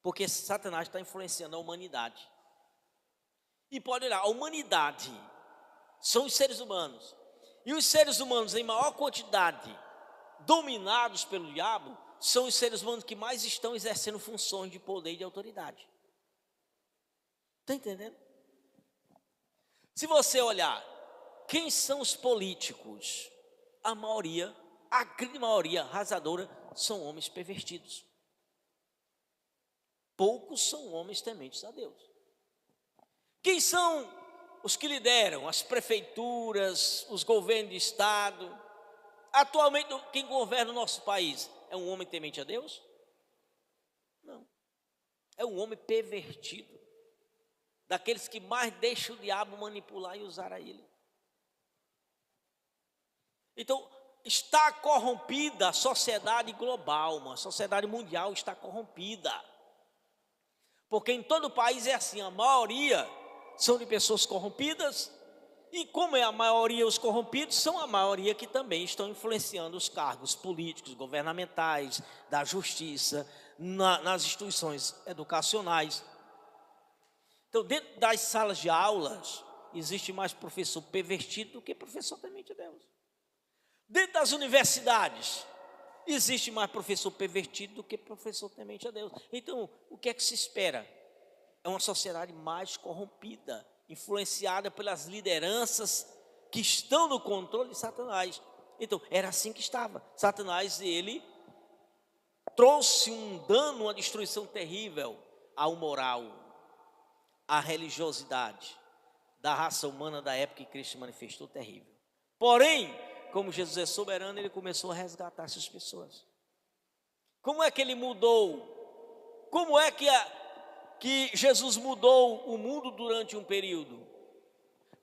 Porque Satanás está influenciando a humanidade. E pode olhar, a humanidade são os seres humanos. E os seres humanos em maior quantidade, dominados pelo diabo, são os seres humanos que mais estão exercendo funções de poder e de autoridade. Está entendendo? Se você olhar, quem são os políticos a maioria, a grande maioria arrasadora, são homens pervertidos. Poucos são homens tementes a Deus. Quem são os que lideram? As prefeituras, os governos de estado. Atualmente, quem governa o nosso país é um homem temente a Deus? Não. É um homem pervertido. Daqueles que mais deixam o diabo manipular e usar a ele. Então, está corrompida a sociedade global, a sociedade mundial está corrompida. Porque em todo o país é assim, a maioria são de pessoas corrompidas, e como é a maioria os corrompidos, são a maioria que também estão influenciando os cargos políticos, governamentais, da justiça, nas instituições educacionais. Então, dentro das salas de aulas, existe mais professor pervertido do que professor temente a Deus. Dentro das universidades, existe mais professor pervertido do que professor temente a Deus. Então, o que é que se espera? É uma sociedade mais corrompida, influenciada pelas lideranças que estão no controle de Satanás. Então, era assim que estava. Satanás, ele trouxe um dano, uma destruição terrível ao moral, à religiosidade da raça humana da época que Cristo se manifestou, terrível. Porém, como Jesus é soberano, ele começou a resgatar essas pessoas. Como é que ele mudou? Como é que Jesus mudou o mundo durante um período?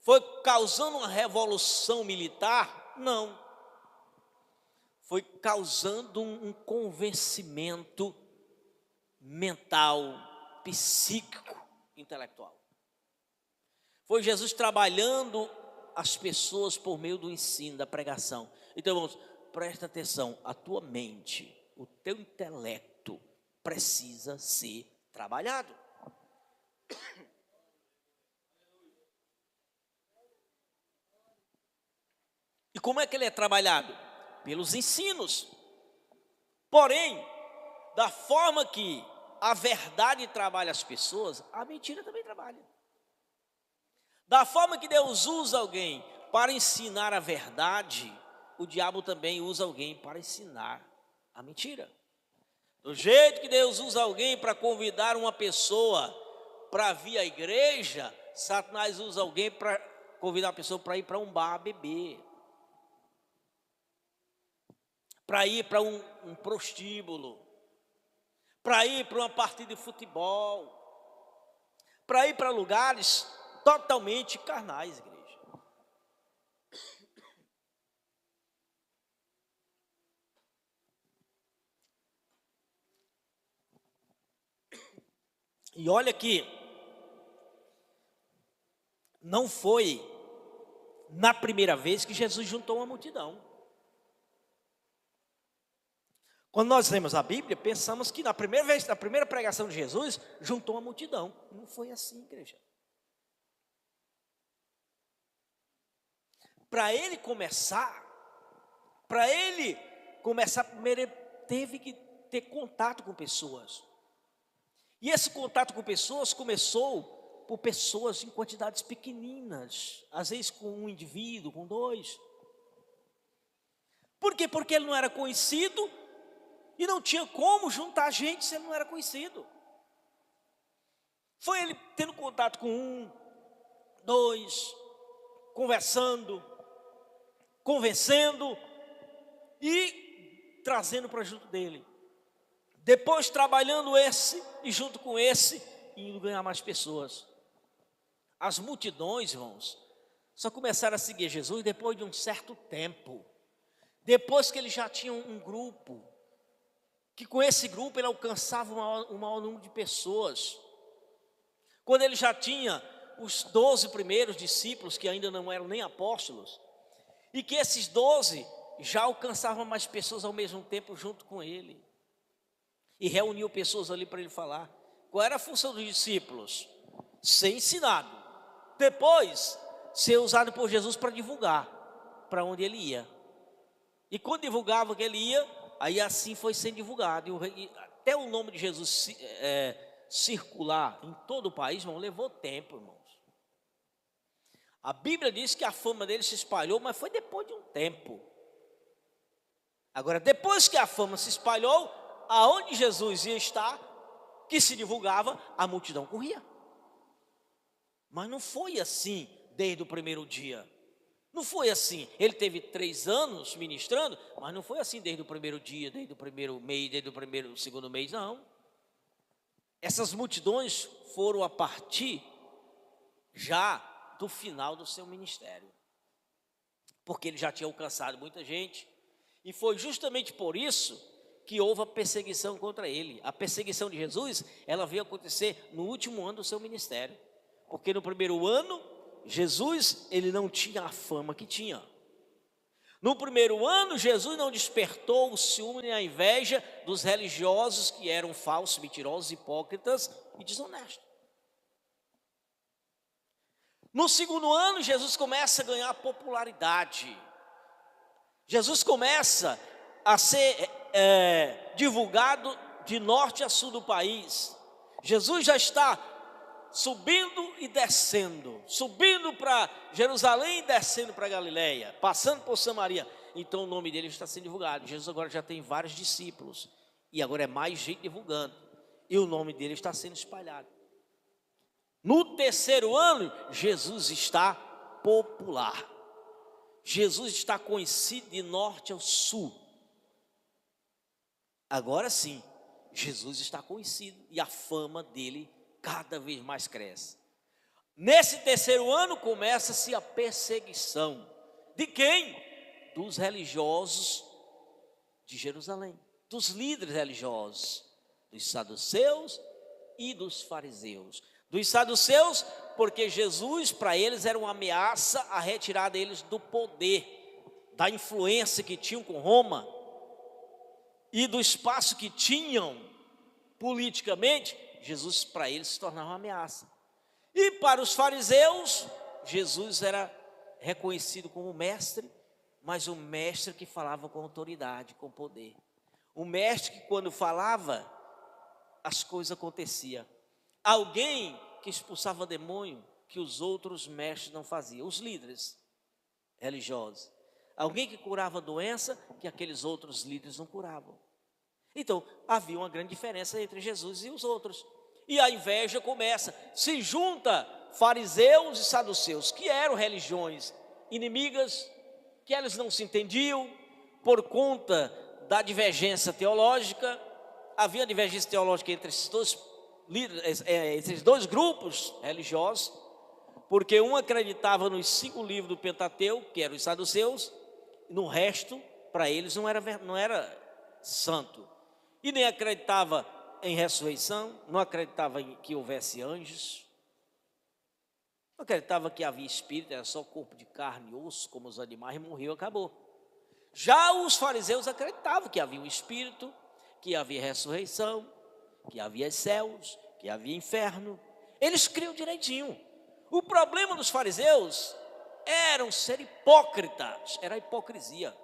Foi causando uma revolução militar? Não. Foi causando um convencimento mental, psíquico, intelectual. Foi Jesus trabalhando as pessoas por meio do ensino, da pregação. Então, irmãos, presta atenção, a tua mente, o teu intelecto precisa ser trabalhado. E como é que ele é trabalhado? Pelos ensinos. Porém, da forma que a verdade trabalha as pessoas, a mentira também trabalha. Da forma que Deus usa alguém para ensinar a verdade, o diabo também usa alguém para ensinar a mentira. Do jeito que Deus usa alguém para convidar uma pessoa para vir à igreja, Satanás usa alguém para convidar a pessoa para ir para um bar beber, para ir para um prostíbulo, para ir para uma partida de futebol, para ir para lugares totalmente carnais, igreja. E olha que não foi na primeira vez que Jesus juntou uma multidão. Quando nós lemos a Bíblia, pensamos que na primeira vez, na primeira pregação de Jesus, juntou uma multidão. Não foi assim, igreja. Para ele começar, primeiro ele teve que ter contato com pessoas. E esse contato com pessoas começou por pessoas em quantidades pequeninas, às vezes com um indivíduo, com dois. Por quê? Porque ele não era conhecido e não tinha como juntar gente se ele não era conhecido. Foi ele tendo contato com um, dois, conversando, convencendo e trazendo para junto dele. Depois trabalhando esse e junto com esse, indo ganhar mais pessoas. As multidões, irmãos, só começaram a seguir Jesus depois de um certo tempo. Depois que ele já tinha um grupo, que com esse grupo ele alcançava um maior número de pessoas. Quando ele já tinha os 12 primeiros discípulos, que ainda não eram nem apóstolos, e que esses 12 já alcançavam mais pessoas ao mesmo tempo junto com ele. E reuniu pessoas ali para ele falar. Qual era a função dos discípulos? Ser ensinado. Depois, ser usado por Jesus para divulgar para onde ele ia. E quando divulgava que ele ia, aí assim foi sendo divulgado. E até o nome de Jesus circular em todo o país, irmão, levou tempo, irmãos. A Bíblia diz que a fama dele se espalhou, mas foi depois de um tempo. Agora, depois que a fama se espalhou, aonde Jesus ia estar, que se divulgava, a multidão corria. Mas não foi assim desde o primeiro dia. Não foi assim. Ele teve 3 anos ministrando, mas não foi assim desde o primeiro dia, desde o primeiro mês, desde o segundo mês, não. Essas multidões foram a partir já do final do seu ministério. Porque ele já tinha alcançado muita gente. E foi justamente por isso que houve a perseguição contra ele. A perseguição de Jesus, ela veio acontecer no último ano do seu ministério. Porque no primeiro ano, Jesus, ele não tinha a fama que tinha. No primeiro ano, Jesus não despertou o ciúme nem a inveja dos religiosos que eram falsos, mentirosos, hipócritas e desonestos. No segundo ano, Jesus começa a ganhar popularidade. Jesus começa a ser divulgado de norte a sul do país. Jesus já está subindo e descendo, subindo para Jerusalém e descendo para Galileia, passando por Samaria. Então o nome dele está sendo divulgado. Jesus agora já tem vários discípulos e agora é mais gente divulgando, e o nome dele está sendo espalhado. No terceiro ano, Jesus está popular. Jesus está conhecido de norte ao sul. Agora sim, Jesus está conhecido e a fama dele cada vez mais cresce. Nesse terceiro ano começa-se a perseguição. De quem? Dos religiosos de Jerusalém, dos líderes religiosos, dos saduceus e dos fariseus. Dos saduceus, porque Jesus, para eles, era uma ameaça a retirada deles do poder, da influência que tinham com Roma e do espaço que tinham politicamente. Jesus, para eles, se tornava uma ameaça. E para os fariseus, Jesus era reconhecido como mestre, mas um mestre que falava com autoridade, com poder. Um mestre que, quando falava, as coisas aconteciam. Alguém que expulsava demônio que os outros mestres não faziam, os líderes religiosos. Alguém que curava doença que aqueles outros líderes não curavam. Então, havia uma grande diferença entre Jesus e os outros. E a inveja começa, se junta fariseus e saduceus, que eram religiões inimigas, que eles não se entendiam por conta da divergência teológica. Havia divergência teológica entre esses dois líderes, esses dois grupos religiosos, porque um acreditava nos 5 livros do Pentateuco, que eram os saduceus, e no resto, para eles, não era santo. E nem acreditava em ressurreição, não acreditava em que houvesse anjos, não acreditava que havia espírito, era só corpo de carne e osso, como os animais, morreu, acabou. Já os fariseus acreditavam que havia um espírito, que havia ressurreição, que havia céus, que havia inferno. Eles criam direitinho. O problema dos fariseus eram ser hipócritas, era a hipocrisia.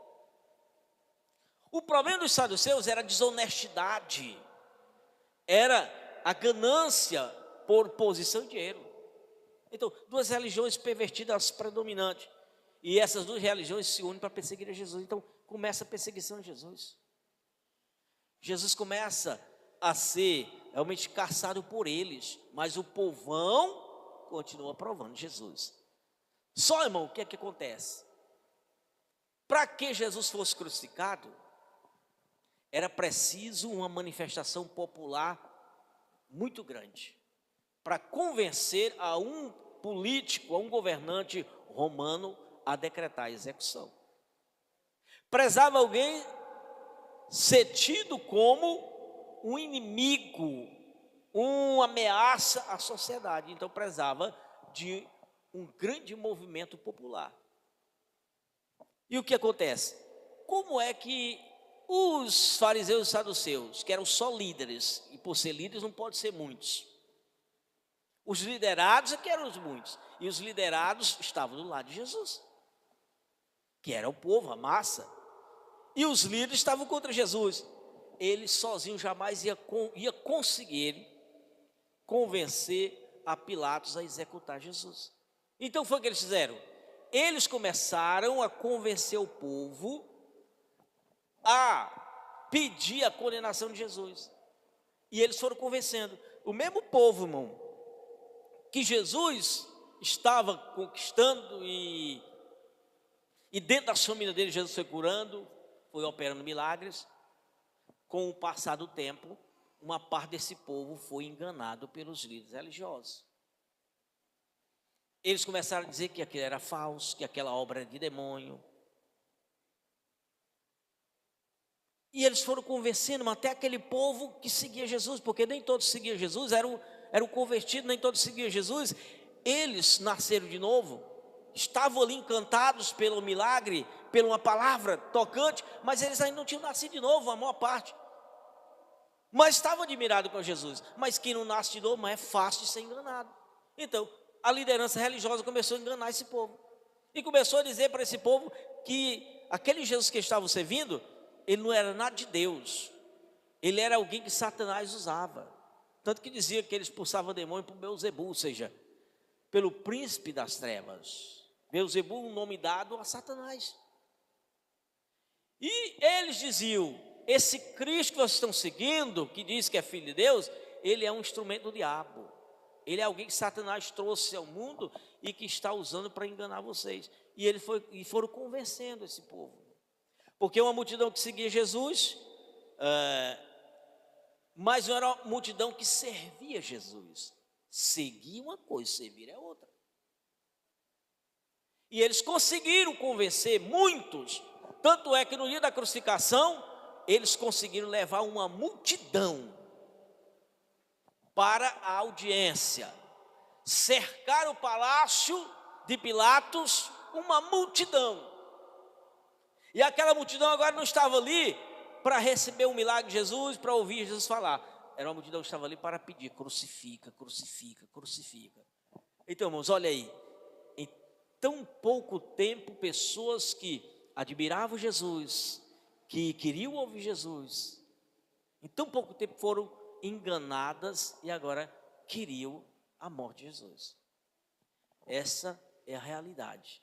O problema dos saduceus era a desonestidade, era a ganância por posição e dinheiro. Então, 2 religiões pervertidas predominantes. E essas 2 religiões se unem para perseguir a Jesus. Então, começa a perseguição de Jesus. Jesus começa a ser realmente caçado por eles, mas o povão continua aprovando Jesus. Só, irmão, o que é que acontece? Para que Jesus fosse crucificado, era preciso uma manifestação popular muito grande, para convencer a um político, a um governante romano a decretar a execução. Prezava alguém ser tido como um inimigo, uma ameaça à sociedade. Então prezava de um grande movimento popular. E o que acontece? Como é que os fariseus e saduceus, que eram só líderes, e por ser líderes não pode ser muitos, os liderados é que eram os muitos, e os liderados estavam do lado de Jesus, que era o povo, a massa, e os líderes estavam contra Jesus. Ele sozinho jamais ia conseguir convencer a Pilatos a executar Jesus. Então foi o que eles fizeram. Eles começaram a convencer o povo a pedir a condenação de Jesus. E eles foram convencendo. O mesmo povo, irmão, que Jesus estava conquistando e dentro da família dele Jesus foi curando, foi operando milagres. Com o passar do tempo, uma parte desse povo foi enganado pelos líderes religiosos. Eles começaram a dizer que aquilo era falso, que aquela obra era de demônio. E eles foram convencendo até aquele povo que seguia Jesus, porque nem todos seguiam Jesus, eram convertidos, nem todos seguiam Jesus. Eles nasceram de novo, estavam ali encantados pelo milagre, pela uma palavra tocante, mas eles ainda não tinham nascido de novo, a maior parte. Mas estavam admirados com Jesus. Mas quem não nasce de novo, mas é fácil de ser enganado. Então, a liderança religiosa começou a enganar esse povo. E começou a dizer para esse povo que aquele Jesus que estavam servindo, ele não era nada de Deus. Ele era alguém que Satanás usava. Tanto que dizia que ele expulsava demônio por Beelzebul, ou seja, pelo príncipe das trevas. Beelzebul, um nome dado a Satanás. E eles diziam, esse Cristo que vocês estão seguindo, que diz que é filho de Deus, ele é um instrumento do diabo. Ele é alguém que Satanás trouxe ao mundo e que está usando para enganar vocês. E foram convencendo esse povo. Porque uma multidão que seguia Jesus, mas não era uma multidão que servia Jesus. Seguir uma coisa, servir é outra. E eles conseguiram convencer muitos, tanto é que no dia da crucificação, eles conseguiram levar uma multidão para a audiência. Cercaram o palácio de Pilatos, uma multidão. E aquela multidão agora não estava ali para receber o milagre de Jesus, para ouvir Jesus falar. Era uma multidão que estava ali para pedir, crucifica, crucifica, crucifica. Então, irmãos, olha aí. Em tão pouco tempo, pessoas que admiravam Jesus, que queriam ouvir Jesus, em tão pouco tempo foram enganadas e agora queriam a morte de Jesus. Essa é a realidade.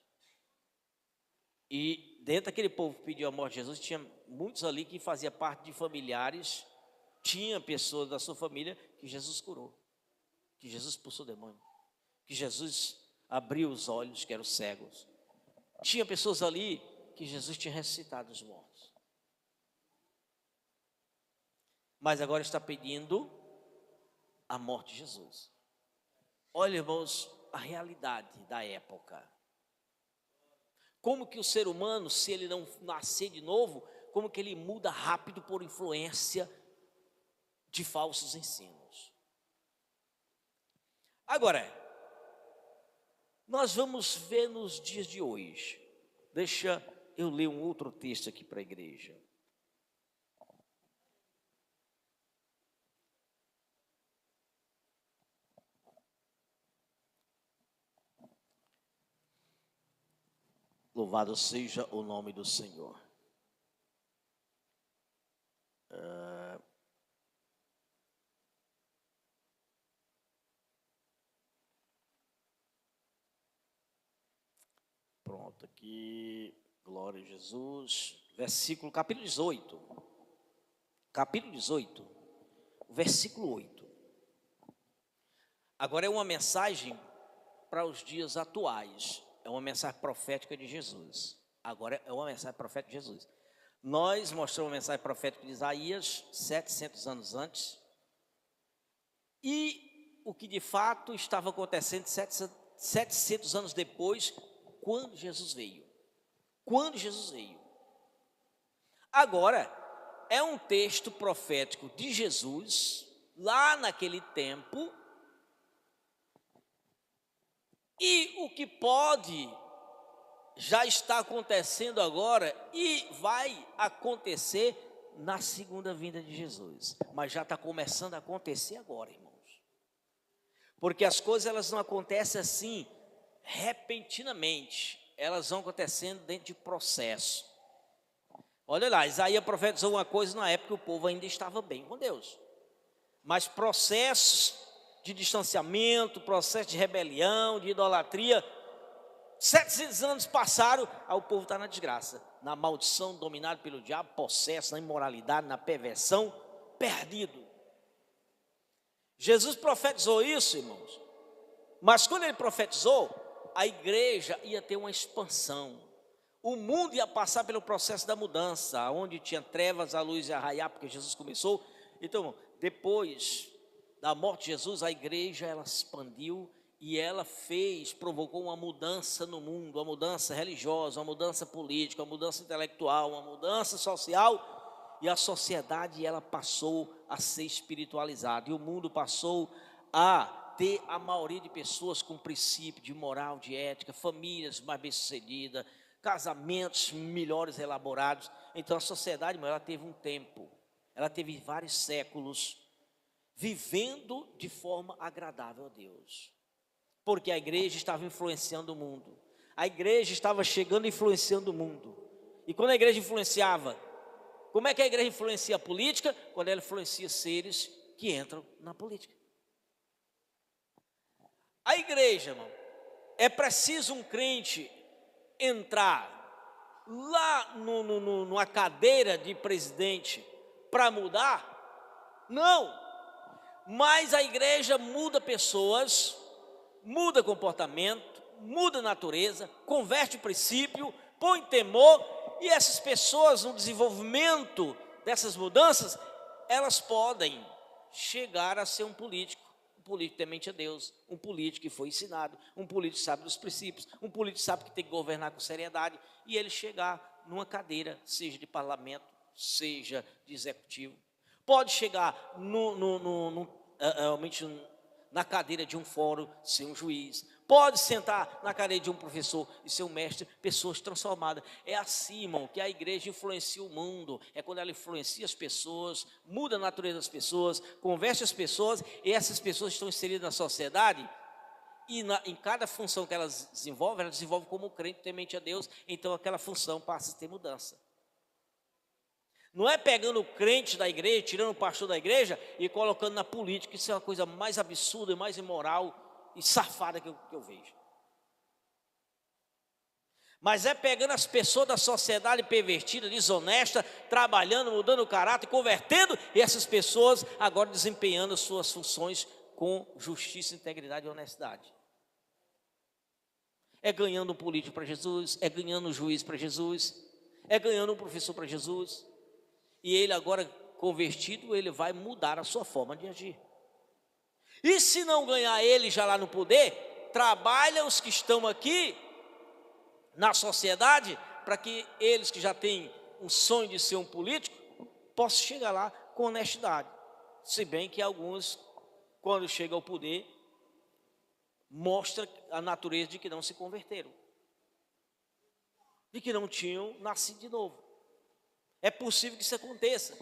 E dentro daquele povo que pediu a morte de Jesus, tinha muitos ali que faziam parte de familiares, tinha pessoas da sua família que Jesus curou, que Jesus expulsou o demônio, que Jesus abriu os olhos, que eram cegos. Tinha pessoas ali que Jesus tinha ressuscitado os mortos. Mas agora está pedindo a morte de Jesus. Olha, irmãos, a realidade da época. Como que o ser humano, se ele não nascer de novo, como que ele muda rápido por influência de falsos ensinos. Agora, nós vamos ver nos dias de hoje. Deixa eu ler um outro texto aqui para a igreja. Louvado seja o nome do Senhor. Pronto, aqui, glória a Jesus. Capítulo 18. Capítulo 18, versículo 8. Agora é uma mensagem para os dias atuais. É uma mensagem profética de Jesus. Agora é uma mensagem profética de Jesus. Nós mostramos a mensagem profética de Isaías 700 anos antes. E o que de fato estava acontecendo 700 anos depois, quando Jesus veio. Quando Jesus veio. Agora, é um texto profético de Jesus, lá naquele tempo. E o que pode já está acontecendo agora e vai acontecer na segunda vinda de Jesus. Mas já está começando a acontecer agora, irmãos. Porque as coisas elas não acontecem assim repentinamente. Elas vão acontecendo dentro de processo. Olha lá, Isaías profetizou uma coisa na época que o povo ainda estava bem com Deus. Mas processos de distanciamento, processo de rebelião, de idolatria, 700 anos passaram, aí o povo está na desgraça, na maldição, dominado pelo diabo, possesso, na imoralidade, na perversão, perdido. Jesus profetizou isso, irmãos, mas quando ele profetizou, a igreja ia ter uma expansão. O mundo ia passar pelo processo da mudança, onde tinha trevas, a luz ia raiar, porque Jesus começou. Então, depois da morte de Jesus, a igreja ela expandiu e ela provocou uma mudança no mundo, uma mudança religiosa, uma mudança política, uma mudança intelectual, uma mudança social, e a sociedade ela passou a ser espiritualizada, e o mundo passou a ter a maioria de pessoas com princípio de moral, de ética, famílias mais bem-sucedidas, casamentos melhores elaborados. Então a sociedade, ela teve um tempo, ela teve vários séculos vivendo de forma agradável a Deus, porque a igreja estava influenciando o mundo, a igreja estava chegando e influenciando o mundo. E quando a igreja influenciava, como é que a igreja influencia a política? Quando ela influencia seres que entram na política. A igreja, irmão, é preciso um crente entrar lá numa cadeira de presidente para mudar? Não, mas a igreja muda pessoas, muda comportamento, muda natureza, converte o princípio, põe temor, e essas pessoas no desenvolvimento dessas mudanças, elas podem chegar a ser um político temente a Deus, um político que foi ensinado, um político que sabe dos princípios, um político que sabe que tem que governar com seriedade, e ele chegar numa cadeira, seja de parlamento, seja de executivo. Pode chegar realmente na cadeira de um fórum, ser um juiz. Pode sentar na cadeira de um professor e ser um mestre, pessoas transformadas. É assim, irmão, que a igreja influencia o mundo. É quando ela influencia as pessoas, muda a natureza das pessoas, converte as pessoas, e essas pessoas estão inseridas na sociedade, e em cada função que elas desenvolvem, ela desenvolve como crente temente a Deus, então aquela função passa a ter mudança. Não é pegando o crente da igreja, tirando o pastor da igreja e colocando na política. Isso é uma coisa mais absurda, mais imoral e safada que eu vejo. Mas é pegando as pessoas da sociedade pervertida, desonesta, trabalhando, mudando o caráter, convertendo, e essas pessoas agora desempenhando as suas funções com justiça, integridade e honestidade. É ganhando um político para Jesus, é ganhando um juiz para Jesus, é ganhando um professor para Jesus. E ele agora convertido, ele vai mudar a sua forma de agir. E se não ganhar ele já lá no poder, trabalha os que estão aqui na sociedade, para que eles que já têm um sonho de ser um político, possam chegar lá com honestidade. Se bem que alguns, quando chegam ao poder, mostram a natureza de que não se converteram, de que não tinham nascido de novo. É possível que isso aconteça,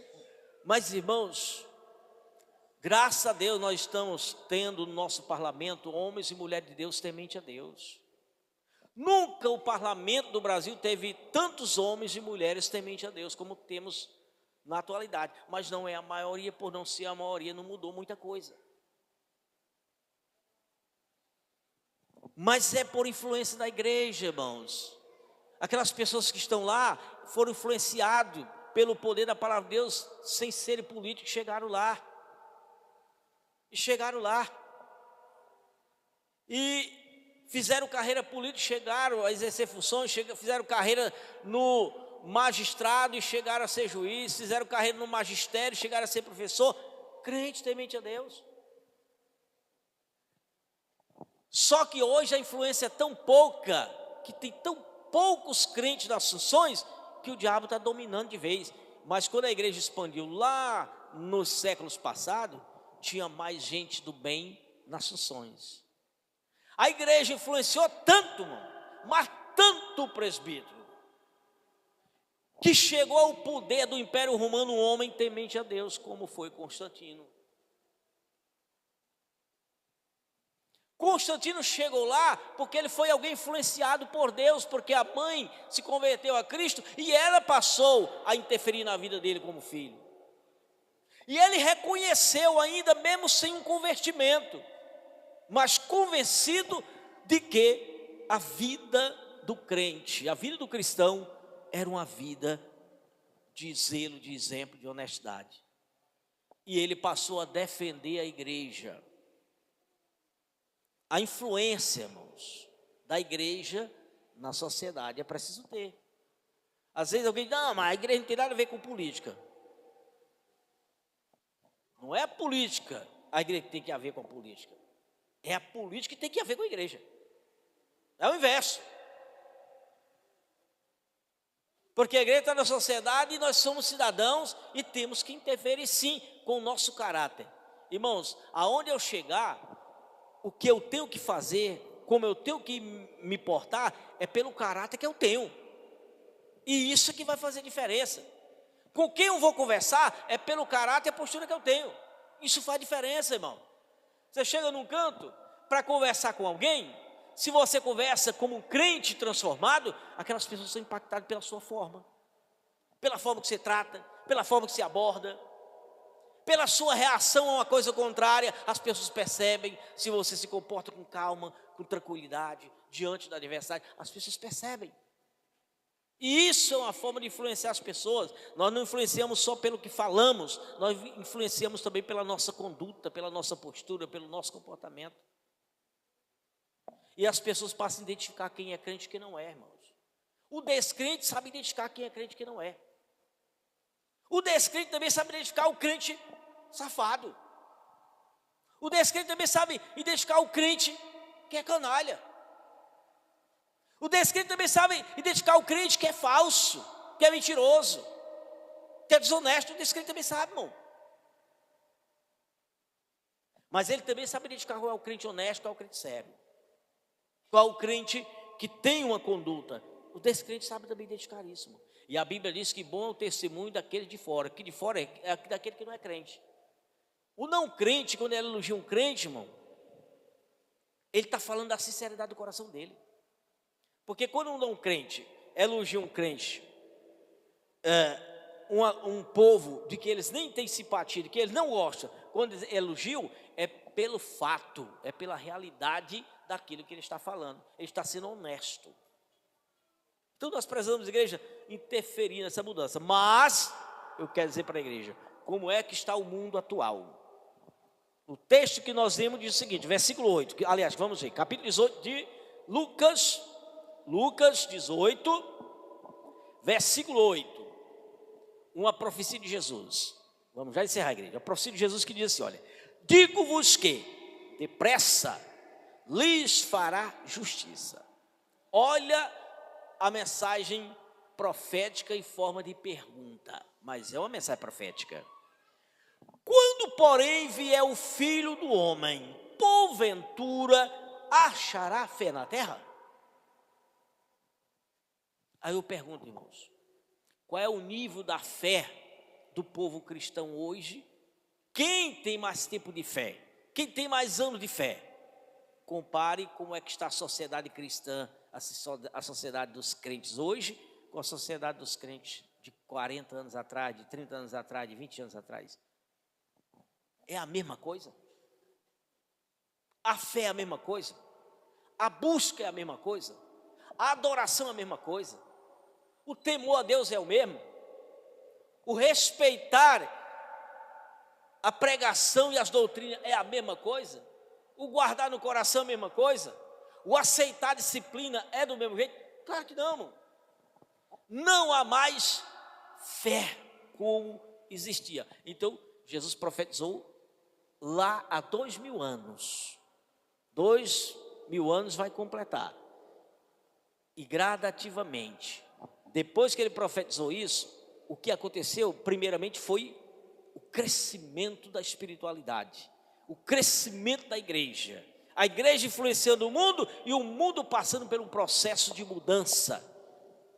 mas irmãos, graças a Deus nós estamos tendo no nosso parlamento homens e mulheres de Deus temente a Deus. Nunca o parlamento do Brasil teve tantos homens e mulheres temente a Deus como temos na atualidade, mas não é a maioria. Por não ser a maioria, não mudou muita coisa, mas é por influência da igreja, irmãos. Aquelas pessoas que estão lá foram influenciados pelo poder da palavra de Deus, sem serem políticos, chegaram lá. E fizeram carreira política, chegaram a exercer funções, fizeram carreira no magistrado e chegaram a ser juiz, fizeram carreira no magistério, chegaram a ser professor, crente temente a Deus. Só que hoje a influência é tão pouca, que tem tão poucos crentes nas funções, que o diabo está dominando de vez. Mas quando a igreja expandiu lá nos séculos passados, tinha mais gente do bem nas funções. A igreja influenciou tanto, mano, mas tanto o presbítero, que chegou ao poder do Império Romano um homem temente a Deus, como foi Constantino. Constantino chegou lá porque ele foi alguém influenciado por Deus, porque a mãe se converteu a Cristo e ela passou a interferir na vida dele como filho. E ele reconheceu ainda, mesmo sem um convertimento, mas convencido de que a vida do crente, a vida do cristão era uma vida de zelo, de exemplo, de honestidade. E ele passou a defender a igreja. A influência, irmãos, da igreja na sociedade é preciso ter. Às vezes alguém diz, não, mas a igreja não tem nada a ver com política. Não é a política a igreja que tem que ver com a política. É a política que tem que ver com a igreja. É o inverso. Porque a igreja está na sociedade e nós somos cidadãos e temos que interferir sim com o nosso caráter. Irmãos, aonde eu chegar, o que eu tenho que fazer, como eu tenho que me portar, é pelo caráter que eu tenho. E isso é que vai fazer diferença. Com quem eu vou conversar é pelo caráter e a postura que eu tenho. Isso faz diferença, irmão. Você chega num canto para conversar com alguém, se você conversa como um crente transformado, aquelas pessoas são impactadas pela sua forma, pela forma que você trata, pela forma que você aborda, pela sua reação a uma coisa contrária. As pessoas percebem se você se comporta com calma, com tranquilidade, diante da adversidade. As pessoas percebem. E isso é uma forma de influenciar as pessoas. Nós não influenciamos só pelo que falamos, nós influenciamos também pela nossa conduta, pela nossa postura, pelo nosso comportamento. E as pessoas passam a identificar quem é crente e quem não é, irmãos. O descrente sabe identificar quem é crente e quem não é. O descrente também sabe identificar o crente safado. O descrente também sabe identificar o crente que é canalha. O descrente também sabe identificar o crente que é falso, que é mentiroso, que é desonesto. O descrente também sabe, irmão. Mas ele também sabe identificar qual é o crente honesto, qual é o crente sério, qual é o crente que tem uma conduta. O descrente sabe também identificar isso, irmão. E a Bíblia diz que bom é o testemunho daquele de fora, que de fora é daquele que não é crente. O não crente, quando ele elogia um crente, irmão, ele está falando da sinceridade do coração dele. Porque quando um não crente elogia um crente, um povo de que eles nem têm simpatia, de que eles não gostam, quando eles elogiam, é pelo fato, é pela realidade daquilo que ele está falando. Ele está sendo honesto. Então nós precisamos, igreja, interferir nessa mudança. Mas eu quero dizer para a igreja, como é que está o mundo atual? O texto que nós lemos diz o seguinte, versículo 8, aliás, vamos ver, capítulo 18 de Lucas 18, versículo 8, uma profecia de Jesus. Vamos já encerrar a igreja. A profecia de Jesus que diz assim, olha, digo-vos que depressa lhes fará justiça. Olha a mensagem profética em forma de pergunta, mas é uma mensagem profética. Quando, porém, vier o Filho do Homem, porventura achará fé na terra? Aí eu pergunto, irmãos, qual é o nível da fé do povo cristão hoje? Quem tem mais tempo de fé? Quem tem mais anos de fé? Compare como é que está a sociedade cristã, a sociedade dos crentes hoje, com a sociedade dos crentes de 40 anos atrás, de 30 anos atrás, de 20 anos atrás. É a mesma coisa? A fé é a mesma coisa? A busca é a mesma coisa? A adoração é a mesma coisa? O temor a Deus é o mesmo? O respeitar a pregação e as doutrinas é a mesma coisa? O guardar no coração é a mesma coisa? O aceitar a disciplina é do mesmo jeito? Claro que não, irmão. Não há mais fé como existia. Então, Jesus profetizou lá há 2000 anos. 2000 anos vai completar. E gradativamente, depois que ele profetizou isso, o que aconteceu primeiramente foi o crescimento da espiritualidade, o crescimento da igreja, a igreja influenciando o mundo e o mundo passando por um processo de mudança,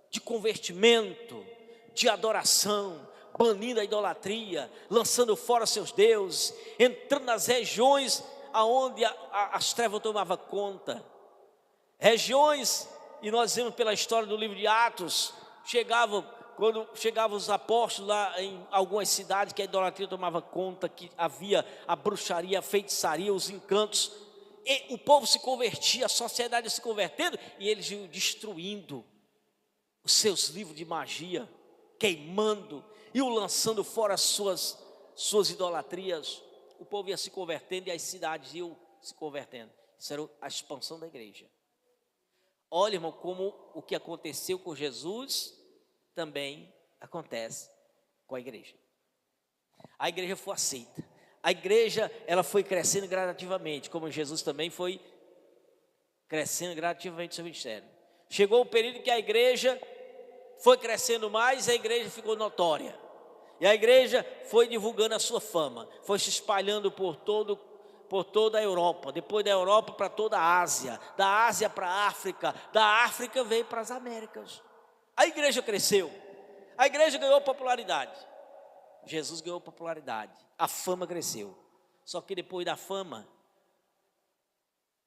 de convertimento, de adoração, banindo a idolatria, lançando fora seus deuses, entrando nas regiões aonde as trevas tomavam conta, regiões. E nós vemos pela história do livro de Atos, quando chegavam os apóstolos lá em algumas cidades que a idolatria tomava conta, que havia a bruxaria, a feitiçaria, os encantos, E o povo se convertia, a sociedade se convertendo, e eles iam destruindo os seus livros de magia, queimando, iam lançando fora as suas idolatrias. O povo ia se convertendo e as cidades iam se convertendo. Isso era a expansão da igreja. Olha, irmão, como o que aconteceu com Jesus também acontece com a igreja. A igreja foi aceita. A igreja, ela foi crescendo gradativamente, como Jesus também foi crescendo gradativamente no seu ministério. Chegou o período que a igreja foi crescendo mais, a igreja ficou notória. E a igreja foi divulgando a sua fama, foi se espalhando por toda a Europa, depois da Europa para toda a Ásia, da Ásia para a África, da África veio para as Américas. A igreja cresceu, a igreja ganhou popularidade. Jesus ganhou popularidade, a fama cresceu. Só que depois da fama,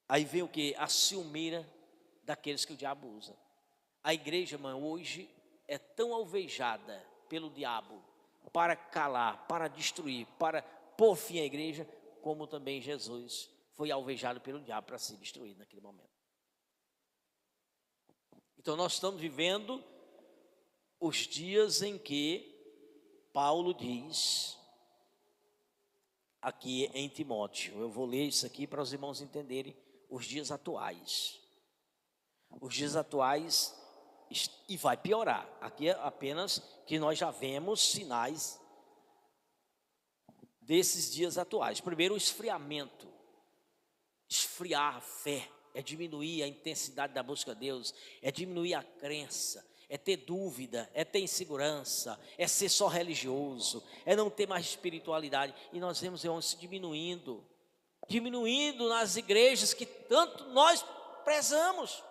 aí vem o que? A ciumeira daqueles que o diabo usa. A igreja, irmão, hoje é tão alvejada pelo diabo para calar, para destruir, para pôr fim à igreja, como também Jesus foi alvejado pelo diabo para ser destruído naquele momento. Então nós estamos vivendo os dias em que Paulo diz aqui em Timóteo, eu vou ler isso aqui para os irmãos entenderem os dias atuais. Os dias atuais, e vai piorar, aqui é apenas que nós já vemos sinais desses dias atuais. Primeiro, o esfriamento. Esfriar a fé, é diminuir a intensidade da busca a Deus, é diminuir a crença, é ter dúvida, é ter insegurança, é ser só religioso, é não ter mais espiritualidade. E nós vemos isso diminuindo nas igrejas que tanto nós prezamos.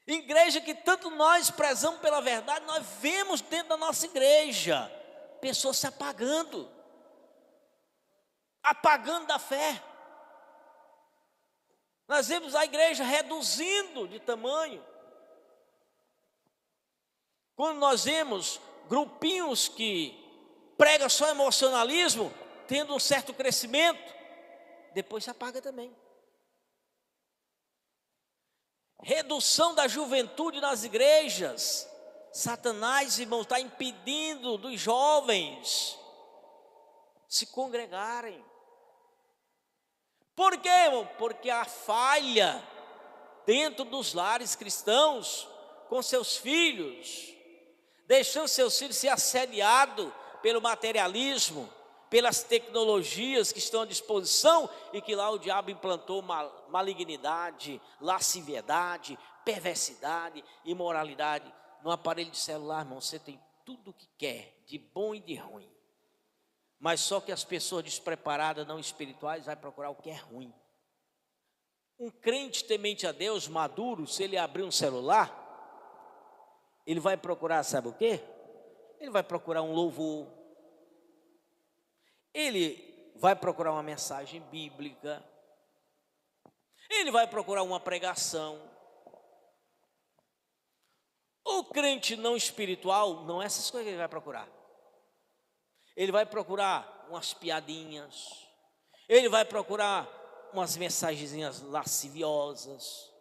Igreja que tanto nós prezamos pela verdade, nós vemos dentro da nossa igreja pessoas se apagando da fé. Nós vemos a igreja reduzindo de tamanho. Quando nós vemos grupinhos que pregam só emocionalismo, tendo um certo crescimento, depois se apaga também. Redução da juventude nas igrejas. Satanás, irmão, está impedindo dos jovens se congregarem. Por quê, irmão? Porque a falha dentro dos lares cristãos, com seus filhos, deixando seus filhos ser assediados pelo materialismo, pelas tecnologias que estão à disposição, e que lá o diabo implantou malignidade, lasciviedade, perversidade, imoralidade. No aparelho de celular, irmão, você tem tudo o que quer, de bom e de ruim. Mas só que as pessoas despreparadas, não espirituais, vai procurar o que é ruim. Um crente temente a Deus, maduro, se ele abrir um celular, ele vai procurar, sabe o quê? Ele vai procurar um louvor, ele vai procurar uma mensagem bíblica, ele vai procurar uma pregação. O crente não espiritual, não é essas coisas que ele vai procurar. Ele vai procurar umas piadinhas, ele vai procurar umas mensagenzinhas lasciviosas,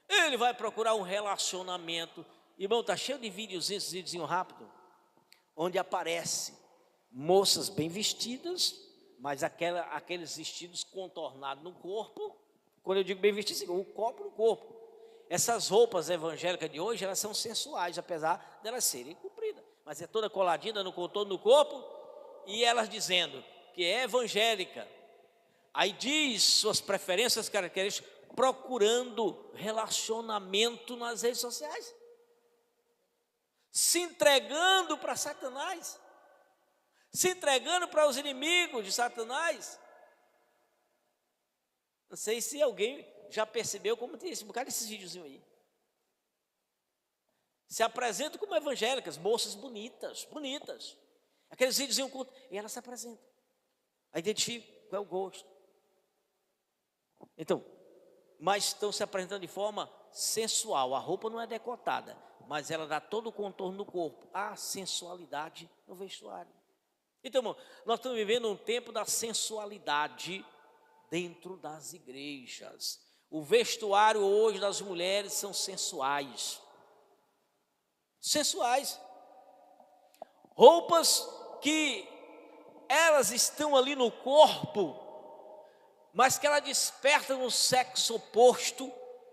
ele vai procurar um relacionamento. Irmão, está cheio de videozinho rápido, onde aparece moças bem vestidas, mas aqueles vestidos contornados no corpo. Quando eu digo bem vestidos, o corpo no corpo. Essas roupas evangélicas de hoje, elas são sensuais, apesar delas serem compridas, mas é toda coladinha no contorno do corpo, e elas dizendo que é evangélica. Aí diz suas preferências, características, procurando relacionamento nas redes sociais, se entregando para Satanás, se entregando para os inimigos de Satanás. Não sei se alguém já percebeu como tem esse bocado desses videozinhos aí. Se apresentam como evangélicas, moças bonitas. Aqueles videozinhos curtos, e elas se apresentam. Aí identifica qual é o gosto. Então, mas estão se apresentando de forma sensual. A roupa não é decotada, mas ela dá todo o contorno do corpo. Há sensualidade no vestuário. Então, irmão, nós estamos vivendo um tempo da sensualidade dentro das igrejas. O vestuário hoje das mulheres são sensuais. Sensuais. Roupas que elas estão ali no corpo, mas que ela desperta no sexo oposto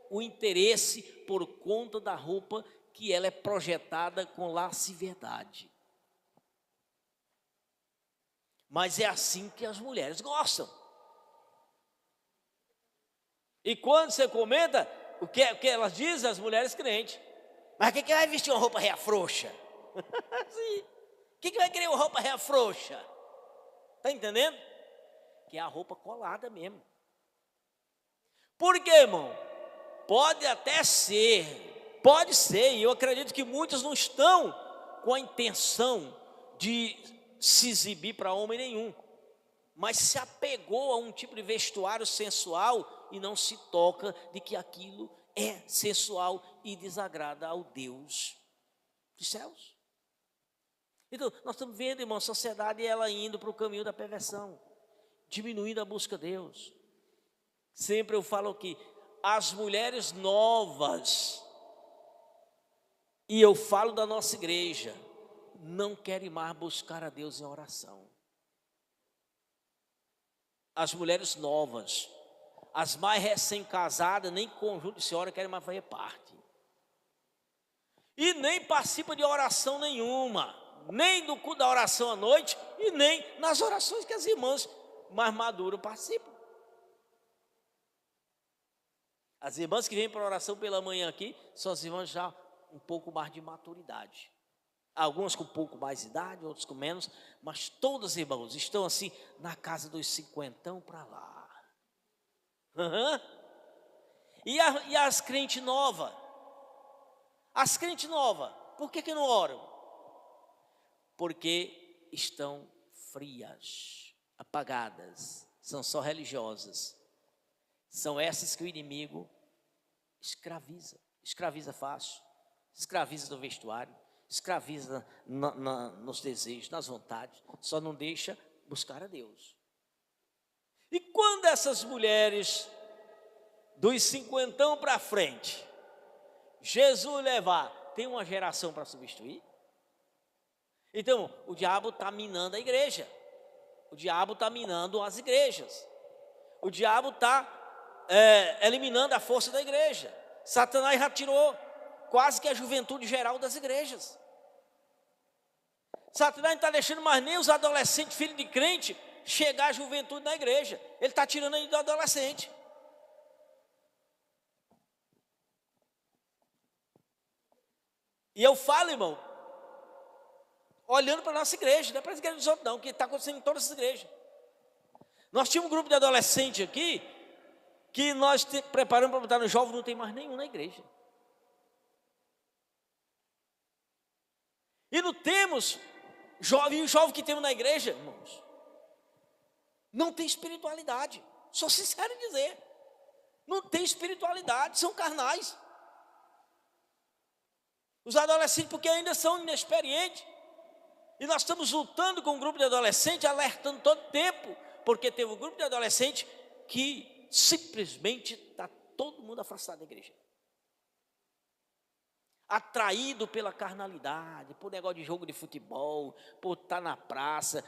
o interesse por conta da roupa que ela é projetada com lascividade. Mas é assim que as mulheres gostam. E quando você comenta, o que elas dizem, as mulheres crentes? Mas quem que vai vestir uma roupa reafrouxa? Quem que vai querer uma roupa reafrouxa? Está entendendo? Que é a roupa colada mesmo. Por quê, irmão? Pode até ser, pode ser, e eu acredito que muitos não estão com a intenção de se exibir para homem nenhum, mas se apegou a um tipo de vestuário sensual e não se toca de que aquilo é sensual e desagrada ao Deus dos céus. Então, nós estamos vendo, irmão, a sociedade ela indo para o caminho da perversão, diminuindo a busca de Deus. Sempre eu falo que as mulheres novas, e eu falo da nossa igreja, não querem mais buscar a Deus em oração. As mulheres novas, as mais recém-casadas, nem conjunto de senhora querem mais fazer parte. E nem participa de oração nenhuma, nem do culto da oração à noite, e nem nas orações que as irmãs mais maduras participam. As irmãs que vêm para a oração pela manhã aqui, são as irmãs já um pouco mais de maturidade. Algumas com um pouco mais de idade, outras com menos, mas todas, irmãos, estão assim, na casa dos 50 para lá. Uhum. E as crentes novas? As crentes novas, por que não oram? Porque estão frias, apagadas, são só religiosas. São essas que o inimigo escraviza fácil, escraviza no vestuário, escraviza nos desejos, nas vontades, só não deixa buscar a Deus. E quando essas mulheres dos 50 para frente, Jesus levar, tem uma geração para substituir? Então, o diabo está minando a igreja, o diabo está minando as igrejas, o diabo está eliminando a força da igreja. Satanás já tirou quase que a juventude geral das igrejas. Satanás não está deixando mais nem os adolescentes, filhos de crente, chegar à juventude na igreja. Ele está tirando ainda do adolescente. E eu falo, irmão, olhando para a nossa igreja, não é para as igrejas dos outros não, que está acontecendo em todas as igrejas. Nós tínhamos um grupo de adolescentes aqui, que nós preparamos para botar no jovem, não tem mais nenhum na igreja. E não temos jovem, e o jovem que temos na igreja, irmãos, não tem espiritualidade. Sou sincero em dizer, não tem espiritualidade, são carnais. Os adolescentes, porque ainda são inexperientes. E nós estamos lutando com um grupo de adolescentes, alertando todo tempo, porque teve um grupo de adolescentes que simplesmente está todo mundo afastado da igreja. Atraído pela carnalidade, por negócio de jogo de futebol, por estar na praça,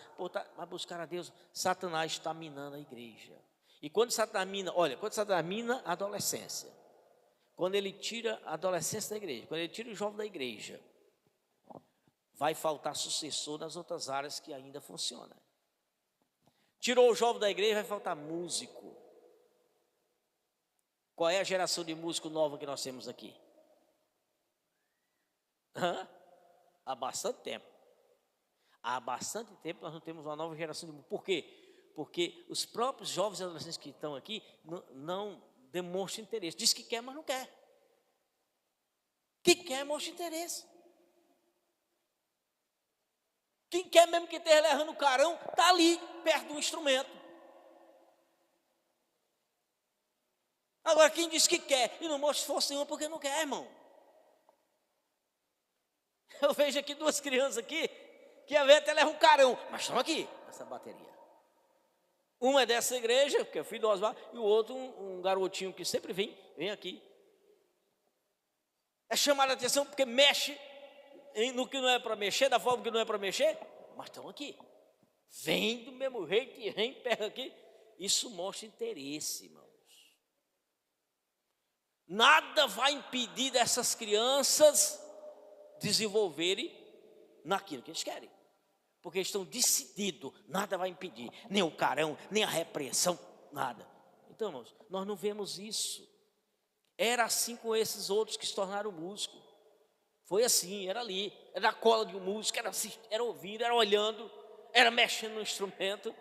vai buscar a Deus. Satanás está minando a igreja. E quando Satanás mina a adolescência, quando ele tira a adolescência da igreja, quando ele tira o jovem da igreja, vai faltar sucessor nas outras áreas que ainda funcionam. Tirou o jovem da igreja, vai faltar músico. Qual é a geração de músico nova que nós temos aqui? Há bastante tempo. Há bastante tempo nós não temos uma nova geração de músico. Por quê? Porque os próprios jovens e adolescentes que estão aqui não demonstram interesse. Diz que quer, mas não quer. Que quer, mostra interesse. Quem quer mesmo que esteja errando o carão, está ali, perto do instrumento. Agora, quem diz que quer e não mostra força nenhuma, porque não quer, irmão. Eu vejo aqui duas crianças aqui, que às vezes até leva um carão, mas estão aqui, essa bateria. Uma é dessa igreja, que é filho do Oswaldo, e o outro um garotinho que sempre vem aqui. É chamar a atenção porque mexe no que não é para mexer, da forma que não é para mexer, mas estão aqui. Vem do mesmo jeito e vem, pega aqui. Isso mostra interesse, irmãos. Nada vai impedir dessas crianças desenvolverem naquilo que eles querem. Porque eles estão decididos, nada vai impedir. Nem o carão, nem a repreensão, nada. Então, irmãos, nós não vemos isso. Era assim com esses outros que se tornaram músicos. Foi assim, era ali. Era a cola de um músico, era ouvindo, era olhando, era mexendo no instrumento.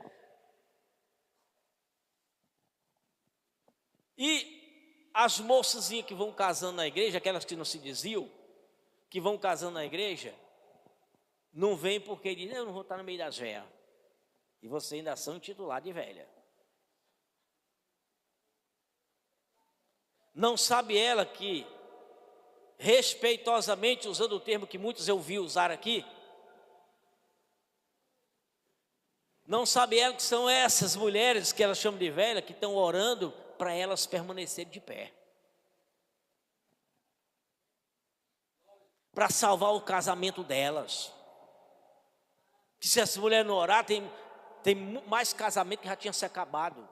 E as moçazinhas que vão casando na igreja, aquelas que não se diziam, que vão casando na igreja, não vem porque dizem, eu não vou estar no meio das velhas. E você ainda são intitulado de velha. Não sabe ela que, respeitosamente, usando o termo que muitos eu vi usar aqui, não sabe ela que são essas mulheres que elas chamam de velha, que estão orando para elas permanecerem de pé. Para salvar o casamento delas. Que se essa mulher não orar, tem mais casamento que já tinha se acabado.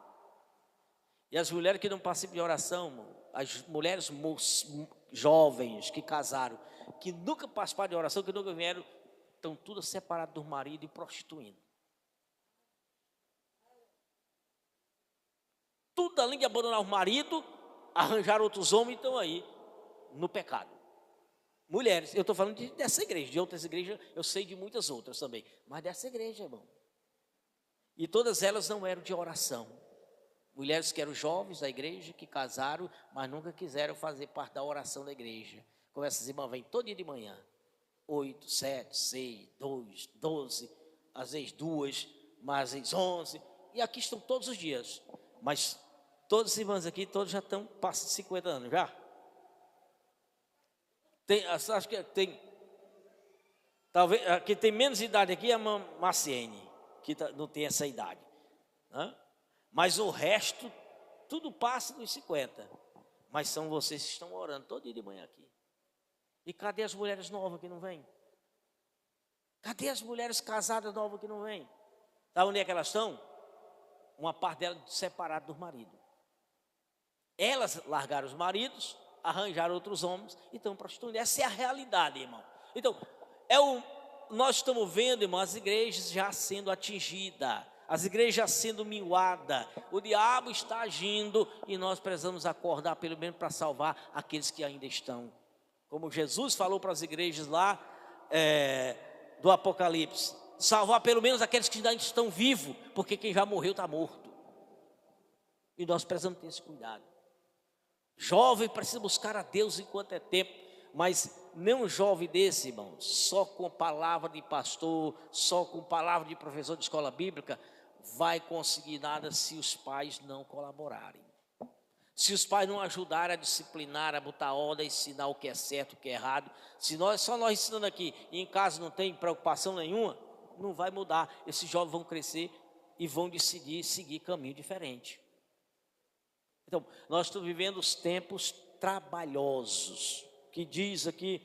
E as mulheres que não participam de oração, as mulheres jovens que casaram, que nunca participaram de oração, que nunca vieram, estão todas separadas do marido e prostituindo. Tudo além de abandonar o marido, arranjar outros homens, estão aí no pecado. Mulheres, eu estou falando dessa igreja, de outras igrejas, eu sei de muitas outras também, mas dessa igreja, irmão. E todas elas não eram de oração. Mulheres que eram jovens da igreja, que casaram, mas nunca quiseram fazer parte da oração da igreja. Como essas irmãs vêm todo dia de manhã, 8, 7, 6, 2, 12, às vezes 2, mas às vezes 11, e aqui estão todos os dias. Mas todos os irmãos aqui, todos já estão passando de 50 anos, já? Acho que tem, talvez, que tem menos idade aqui é a Marciene, que não tem essa idade, né? Mas o resto, tudo passa dos 50. Mas são vocês que estão orando todo dia de manhã aqui. E cadê as mulheres novas que não vêm? Cadê as mulheres casadas novas que não vêm? Sabe onde é que elas estão? Uma parte delas separada dos maridos. Elas largaram os maridos, arranjaram outros homens e estão prostituindo. Essa é a realidade, irmão. Então, nós estamos vendo, irmão, as igrejas já sendo atingidas, as igrejas já sendo minguadas, o diabo está agindo e nós precisamos acordar pelo menos para salvar aqueles que ainda estão. Como Jesus falou para as igrejas lá do Apocalipse, salvar pelo menos aqueles que ainda estão vivos, porque quem já morreu está morto. E nós precisamos ter esse cuidado. Jovem precisa buscar a Deus enquanto é tempo, mas não um jovem desse, irmão, só com palavra de pastor, só com palavra de professor de escola bíblica, vai conseguir nada se os pais não colaborarem. Se os pais não ajudarem a disciplinar, a botar ordem, a ensinar o que é certo, o que é errado, se só nós ensinando aqui e em casa não tem preocupação nenhuma, não vai mudar. Esses jovens vão crescer e vão decidir seguir caminho diferente. Então, nós estamos vivendo os tempos trabalhosos, que diz aqui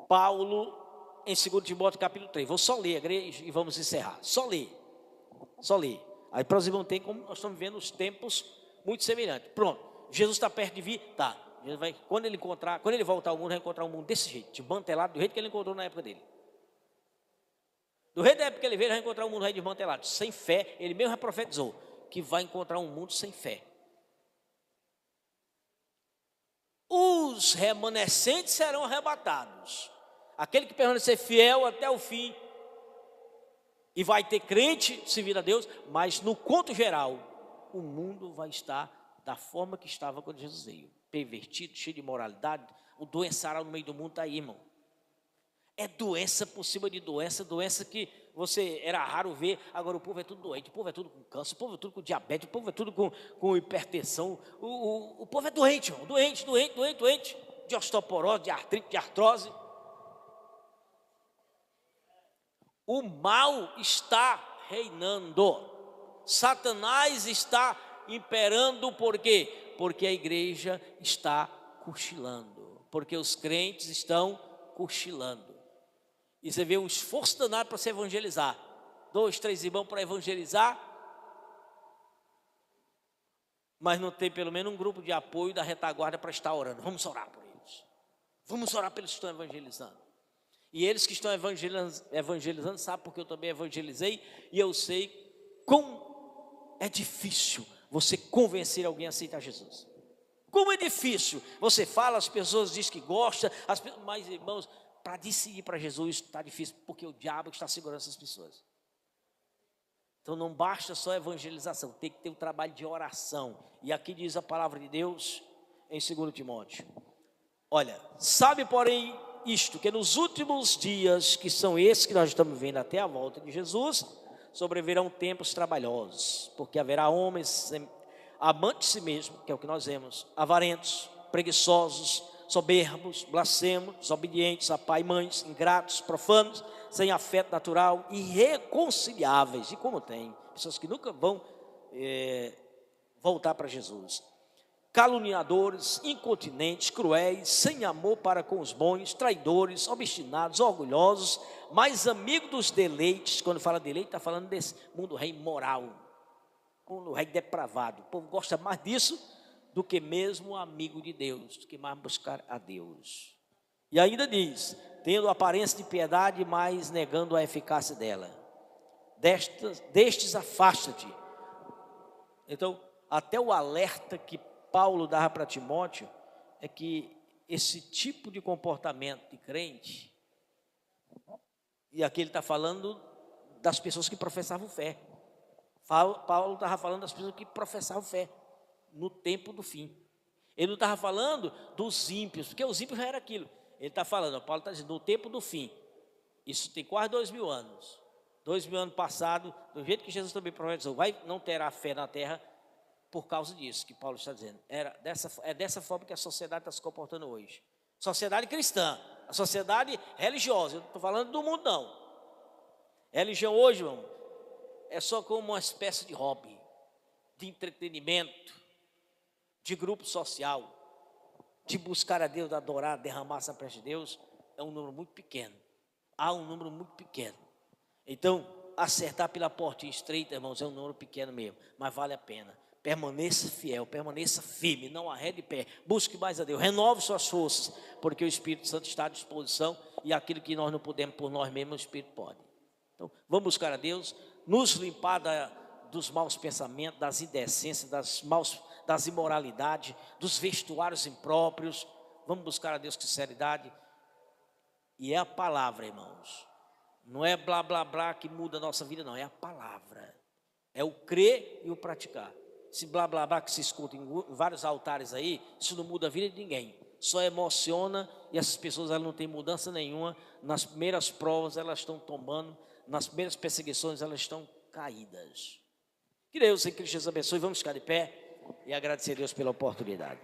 Paulo em 2 Timóteo capítulo 3. Vou só ler, igreja, e vamos encerrar. Só ler. Aí para os irmãos tem como nós estamos vivendo os tempos muito semelhantes. Pronto, Jesus está perto de vir, tá. Quando ele voltar ao mundo, vai encontrar um mundo desse jeito, desmantelado, do jeito que ele encontrou na época dele. Do jeito da época que ele veio, vai encontrar um mundo desmantelado, sem fé. Ele mesmo já profetizou que vai encontrar um mundo sem fé. Os remanescentes serão arrebatados. Aquele que permanecer fiel até o fim. E vai ter crente, se vir a Deus, mas no conto geral, o mundo vai estar da forma que estava quando Jesus veio. Pervertido, cheio de imoralidade. O doençará no meio do mundo está aí, irmão. É doença por cima de doença, doença que você era raro ver, agora o povo é tudo doente, o povo é tudo com câncer, o povo é tudo com diabetes, o povo é tudo com hipertensão, o povo é doente, irmão, doente, de osteoporose, de artrite, de artrose. O mal está reinando. Satanás está imperando, por quê? Porque a igreja está cochilando, porque os crentes estão cochilando. E você vê um esforço danado para se evangelizar. 2, 3 irmãos para evangelizar, mas não tem pelo menos um grupo de apoio da retaguarda para estar orando. Vamos orar por eles. Vamos orar pelos que estão evangelizando. E eles que estão evangelizando sabem porque eu também evangelizei, e eu sei como é difícil você convencer alguém a aceitar Jesus. Como é difícil. Você fala, as pessoas dizem que gostam, mas irmãos, para decidir para Jesus está difícil, porque o diabo está segurando essas pessoas. Então não basta só evangelização, tem que ter um trabalho de oração. E aqui diz a palavra de Deus em 2 Timóteo. Olha, sabe porém isto, que nos últimos dias, que são esses que nós estamos vendo até a volta de Jesus, sobrevirão tempos trabalhosos, porque haverá homens amantes de si mesmo, que é o que nós vemos, avarentos, preguiçosos, soberbos, blasfemos, desobedientes a pai e mães, ingratos, profanos, sem afeto natural, irreconciliáveis. E como tem pessoas que nunca vão voltar para Jesus. Caluniadores, incontinentes, cruéis, sem amor para com os bons, traidores, obstinados, orgulhosos, mais amigos dos deleites. Quando fala deleite, está falando desse mundo rei moral, mundo rei depravado. O povo gosta mais disso do que mesmo amigo de Deus, do que mais buscar a Deus. E ainda diz, tendo aparência de piedade, mas negando a eficácia dela. Destes afasta-te. Então, até o alerta que Paulo dava para Timóteo é que esse tipo de comportamento de crente, e aqui ele está falando das pessoas que professavam fé. Paulo estava falando das pessoas que professavam fé no tempo do fim. Ele não estava falando dos ímpios, porque os ímpios já era aquilo. Ele está falando, Paulo está dizendo, no tempo do fim. Isso tem quase 2000 anos. 2000 anos passados, do jeito que Jesus também profetizou, não terá fé na terra por causa disso que Paulo está dizendo. É dessa forma que a sociedade está se comportando hoje. Sociedade cristã, a sociedade religiosa. Eu não estou falando do mundo, não. Religião hoje, irmão, é só como uma espécie de hobby, de entretenimento, de grupo social, de buscar a Deus, de adorar, derramar essa prece de Deus. É um número muito pequeno. Há um número muito pequeno. Então, acertar pela portinha estreita, irmãos, é um número pequeno mesmo, mas vale a pena. Permaneça fiel, permaneça firme, não arrede pé, busque mais a Deus, renove suas forças, porque o Espírito Santo está à disposição, e aquilo que nós não podemos por nós mesmos, o Espírito pode. Então, vamos buscar a Deus, nos limpar dos maus pensamentos, das indecências, das imoralidades, dos vestuários impróprios. Vamos buscar a Deus com sinceridade. E é a palavra, irmãos, não é blá blá blá que muda a nossa vida, não, é a palavra, é o crer e o praticar. Esse blá blá blá que se escuta em vários altares aí, isso não muda a vida de ninguém, só emociona, e essas pessoas elas não têm mudança nenhuma. Nas primeiras provas elas estão tomando, nas primeiras perseguições elas estão caídas. Que Deus em Cristo Jesus abençoe. Vamos ficar de pé e agradecer a Deus pela oportunidade.